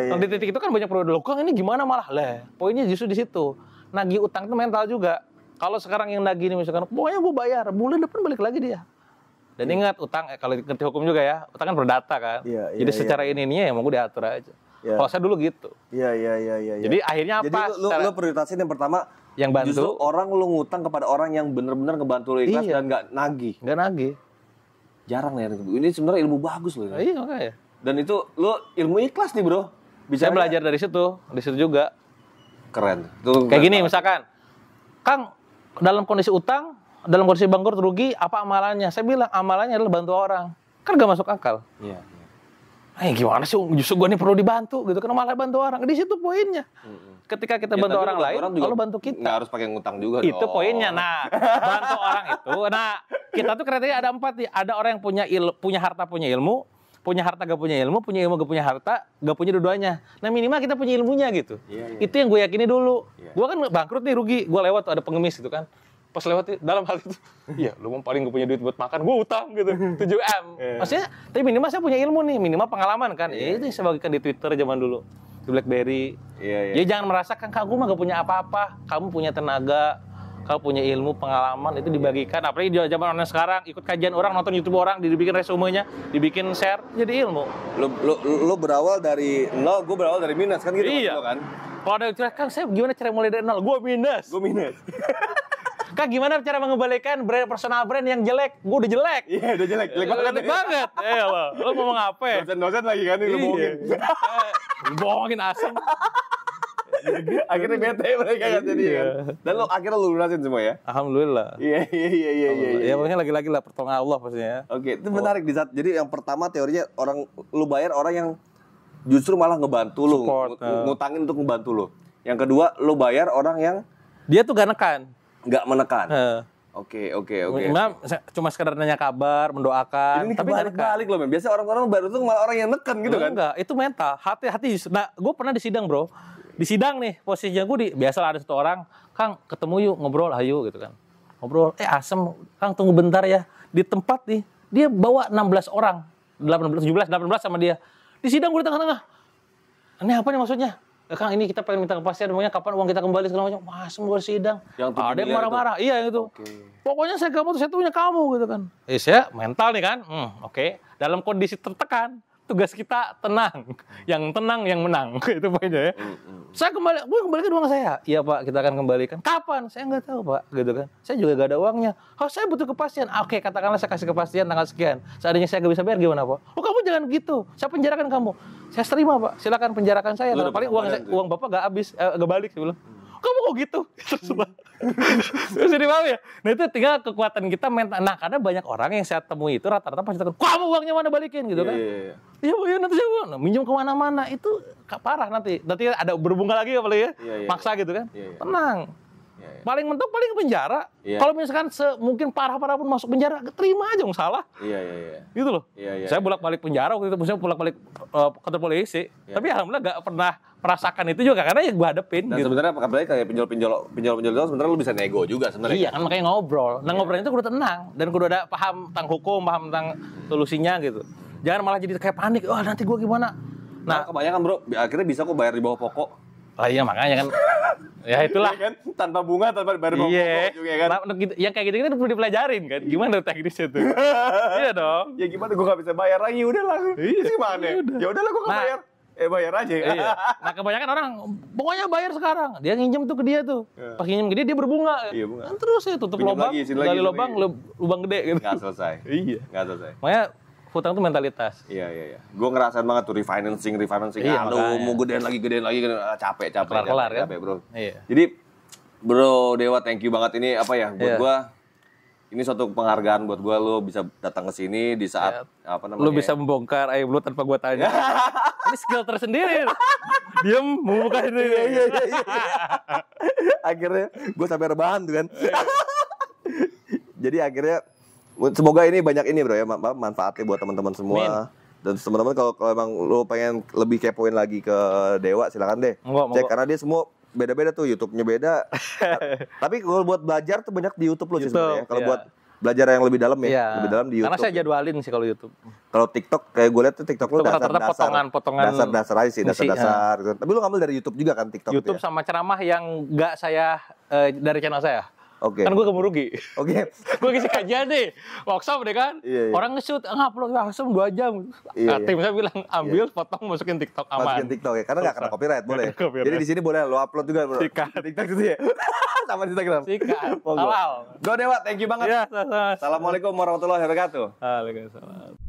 Di titik itu kan banyak produk. Kang ini gimana malah? Poinnya justru di situ. Nagih utang itu mental juga. Kalau sekarang yang nagih ini misalkan, pokoknya gue bayar, bulan depan balik lagi dia. Dan ingat utang, kalau ngerti hukum juga ya, utang kan berdata kan. Jadi secara ininya ya mau gue diatur aja. Kalau saya dulu gitu. Iya. Jadi akhirnya apa? Jadi lu prioritasin yang pertama, yang bantu. Justru orang lu ngutang kepada orang yang benar-benar ngebantu lu ikhlas dan nggak nagih. Nggak nagih. Jarang ya. Ini sebenarnya ilmu bagus loh. Iya makanya. Dan itu lu ilmu ikhlas nih bro. Saya belajar dari situ, di situ juga. Keren. Kayak gini misalkan, Kang dalam kondisi utang, dalam kondisi bangkrut rugi, apa amalannya? Saya bilang amalannya adalah bantu orang. Kan gak masuk akal. Iya. Gimana sih? Justru gue nih perlu dibantu gitu. Kan malah bantu orang. Di situ poinnya. Ketika kita bantu orang lain, kalau bantu kita. Nggak harus pakai ngutang juga. Itu poinnya. Nah, bantu orang itu. Nah, kita tuh kriteria ada 4 nih. Ada orang yang punya harta, punya ilmu. Punya harta gak punya ilmu gak punya harta, gak punya dua-duanya. Nah minimal kita punya ilmunya gitu. Itu yang gue yakini dulu. Gue kan bangkrut nih rugi, gue lewat tuh ada pengemis gitu kan. Pas lewat dalam hal itu, iya lu mau paling gak punya duit buat makan, gue utang gitu, 7M. Maksudnya, tapi minimal saya punya ilmu nih, minimal pengalaman kan. Itu yang saya bagikan di Twitter zaman dulu, di BlackBerry. Jadi jangan merasakan, Kak gue mah gak punya apa-apa, kamu punya tenaga. Kalau punya ilmu, pengalaman itu dibagikan. Apalagi di zaman online sekarang, ikut kajian orang, nonton YouTube orang, dibikin resumenya, dibikin share, jadi ilmu. Lu berawal dari 0, gue berawal dari minus kan gitu. Iya. Kan? Kalau ada yang cerita, Kang saya gimana cara mulai dari 0? Gue minus. Kak gimana cara mengembalikan personal brand yang jelek? Gue udah jelek. Iya udah jelek. Jelek banget. Lo mau ngapa ya? Dosen-dosen lagi kan lu bohongin. Bohongin asem. Akhirnya bete mereka kan jadi kan. Dan lo akhirnya lu lunasin semua ya? Alhamdulillah. Iya. Ya pokoknya lagi-lagi lah pertolongan Allah pastinya. Oke, itu menarik di saat. Jadi yang pertama teorinya lu bayar orang yang justru malah ngebantu lu, ngutangin untuk ngebantu lu. Yang kedua, lu bayar orang yang dia tuh gak menekan. Oke. Imam cuma sekedar nanya kabar, mendoakan. Ini tapi balik loh, men. Biasa orang-orang baru tuh malah orang yang neken gitu kan? Enggak, itu mental, hati-hati. Nah, gue pernah di sidang bro. Di sidang nih, posisinya gue biasalah ada 1 orang, Kang ketemu yuk, ngobrol, ayo gitu kan. Ngobrol, asem, Kang tunggu bentar ya. Di tempat nih, dia bawa 16 orang, 18 sama dia. Di sidang gue di tengah-tengah. Ini apa nih maksudnya? Kang ini kita pengen minta kepastian, maunya kapan uang kita kembali segala macam. Wah, semua sidang. Ada yang marah-marah. Iya itu. Pokoknya saya nggak mau, saya punya kamu gitu kan. Saya mental nih kan. Oke. Dalam kondisi tertekan, tugas kita tenang. Yang tenang yang menang. Itu poinnya ya. Saya kembalikan uang saya. Iya Pak, kita akan kembalikan. Kapan? Saya nggak tahu Pak. Gitu kan. Saya juga nggak ada uangnya. Saya butuh kepastian. Oke, katakanlah saya kasih kepastian tanggal sekian. Seandainya saya nggak bisa bayar gimana Pak? Kamu jangan gitu. Saya penjarakan kamu. Saya terima Pak. Silakan penjarakan saya. Paling uang Bapak nggak habis, nggak balik. Saya bilang. Kamu kok gitu? Terus dipaham ya? Nah itu tinggal kekuatan kita mental. Nah karena banyak orang yang saya temui itu rata-rata pasti takut, kamu uangnya mana balikin gitu kan? Iya Bu, nanti saya minjem kemana-mana itu parah nanti ada berbunga lagi apalagi ya, maksa gitu kan? Tenang. Paling mentok paling ke penjara. Kalau misalkan mungkin parah-parah pun masuk penjara, terima aja salah. Gitu loh. Saya bolak-balik penjara waktu itu, maksudnya bolak-balik kantor polisi. Tapi alhamdulillah gak pernah merasakan itu juga karena yang gue hadepin. Dan gitu. Sebenarnya apalagi kayak pinjol itu sebenarnya lu bisa nego juga sebenarnya. Iya kan makanya ngobrol. Nah ngobrolnya itu kudu tenang dan kudu ada paham tentang hukum, paham tentang solusinya gitu. Jangan malah jadi kayak panik. Wah nanti gue gimana? Nah kebanyakan bro, akhirnya bisa kok bayar di bawah pokok. Iya makanya kan. Ya itulah kan tanpa bunga, tanpa bayar bawah pokok juga kan. Nah, yang kayak gitu-gitu perlu dipelajarin kan. Gimana teknisnya tuh? Iya dong. Ya gimana gue gak bisa bayar lagi, udahlah. Gimana? Ya udahlah gue gak bayar. Bayar aja. Iya. Nah kebanyakan orang pokoknya bayar sekarang. Dia nginjem tuh ke dia tuh. Pas nginjem ke dia berbunga. Iya bunga. Kan terus ya tutup lubang, gali lubang, lubang gede gitu. Nggak selesai. Iya. Nggak selesai. Makanya hutang tuh mentalitas. Iya. Gue ngerasain banget tuh refinancing. Iya, Mau gedein lagi, capek kelar kan? Capek bro. Iya. Jadi bro Dewa, thank you banget ini apa ya buat gue. Ini suatu penghargaan buat gue, lo bisa datang ke sini di saat apa namanya? Lo bisa membongkar aib lo tanpa gue tanya. Ini skill tersendiri. Diam membuka ini. Iya. Akhirnya gue sampai rebahan tuh kan. Jadi akhirnya semoga ini banyak ini bro ya manfaatnya buat teman-teman semua. Min. Dan teman-teman kalau emang lo pengen lebih kepoin lagi ke Dewa silakan deh. Cek karena dia semua beda-beda tuh, YouTube-nya beda. Tapi kalau buat belajar tuh banyak di YouTube lo sih sebenarnya. Kalau buat belajar yang lebih dalam lebih dalam di YouTube. Karena saya jadwalin sih kalau YouTube. Kalau TikTok kayak gue lihat tuh TikTok lo potongan dasar aja sih, dasar gitu. Tapi lo ngambil dari YouTube juga kan TikTok. YouTube sama ceramah yang enggak saya dari channel saya. Oke. Kan gue kamu rugi. Oke. Gue kasih kajian deh, workshop deh kan. Iya. Orang nge-shoot, ngupload langsung 2 jam. Tim saya bilang ambil, potong, masukin TikTok aman. Masukin TikTok ya, karena nggak kena copyright boleh. Jadi di sini boleh lo upload juga bro. Sikat. TikTok gitu ya. Sama di Instagram. Sikat. Halal. Go Dewa, thank you banget. Iya, sama-sama. Assalamualaikum warahmatullahi wabarakatuh. Waalaikumsalam.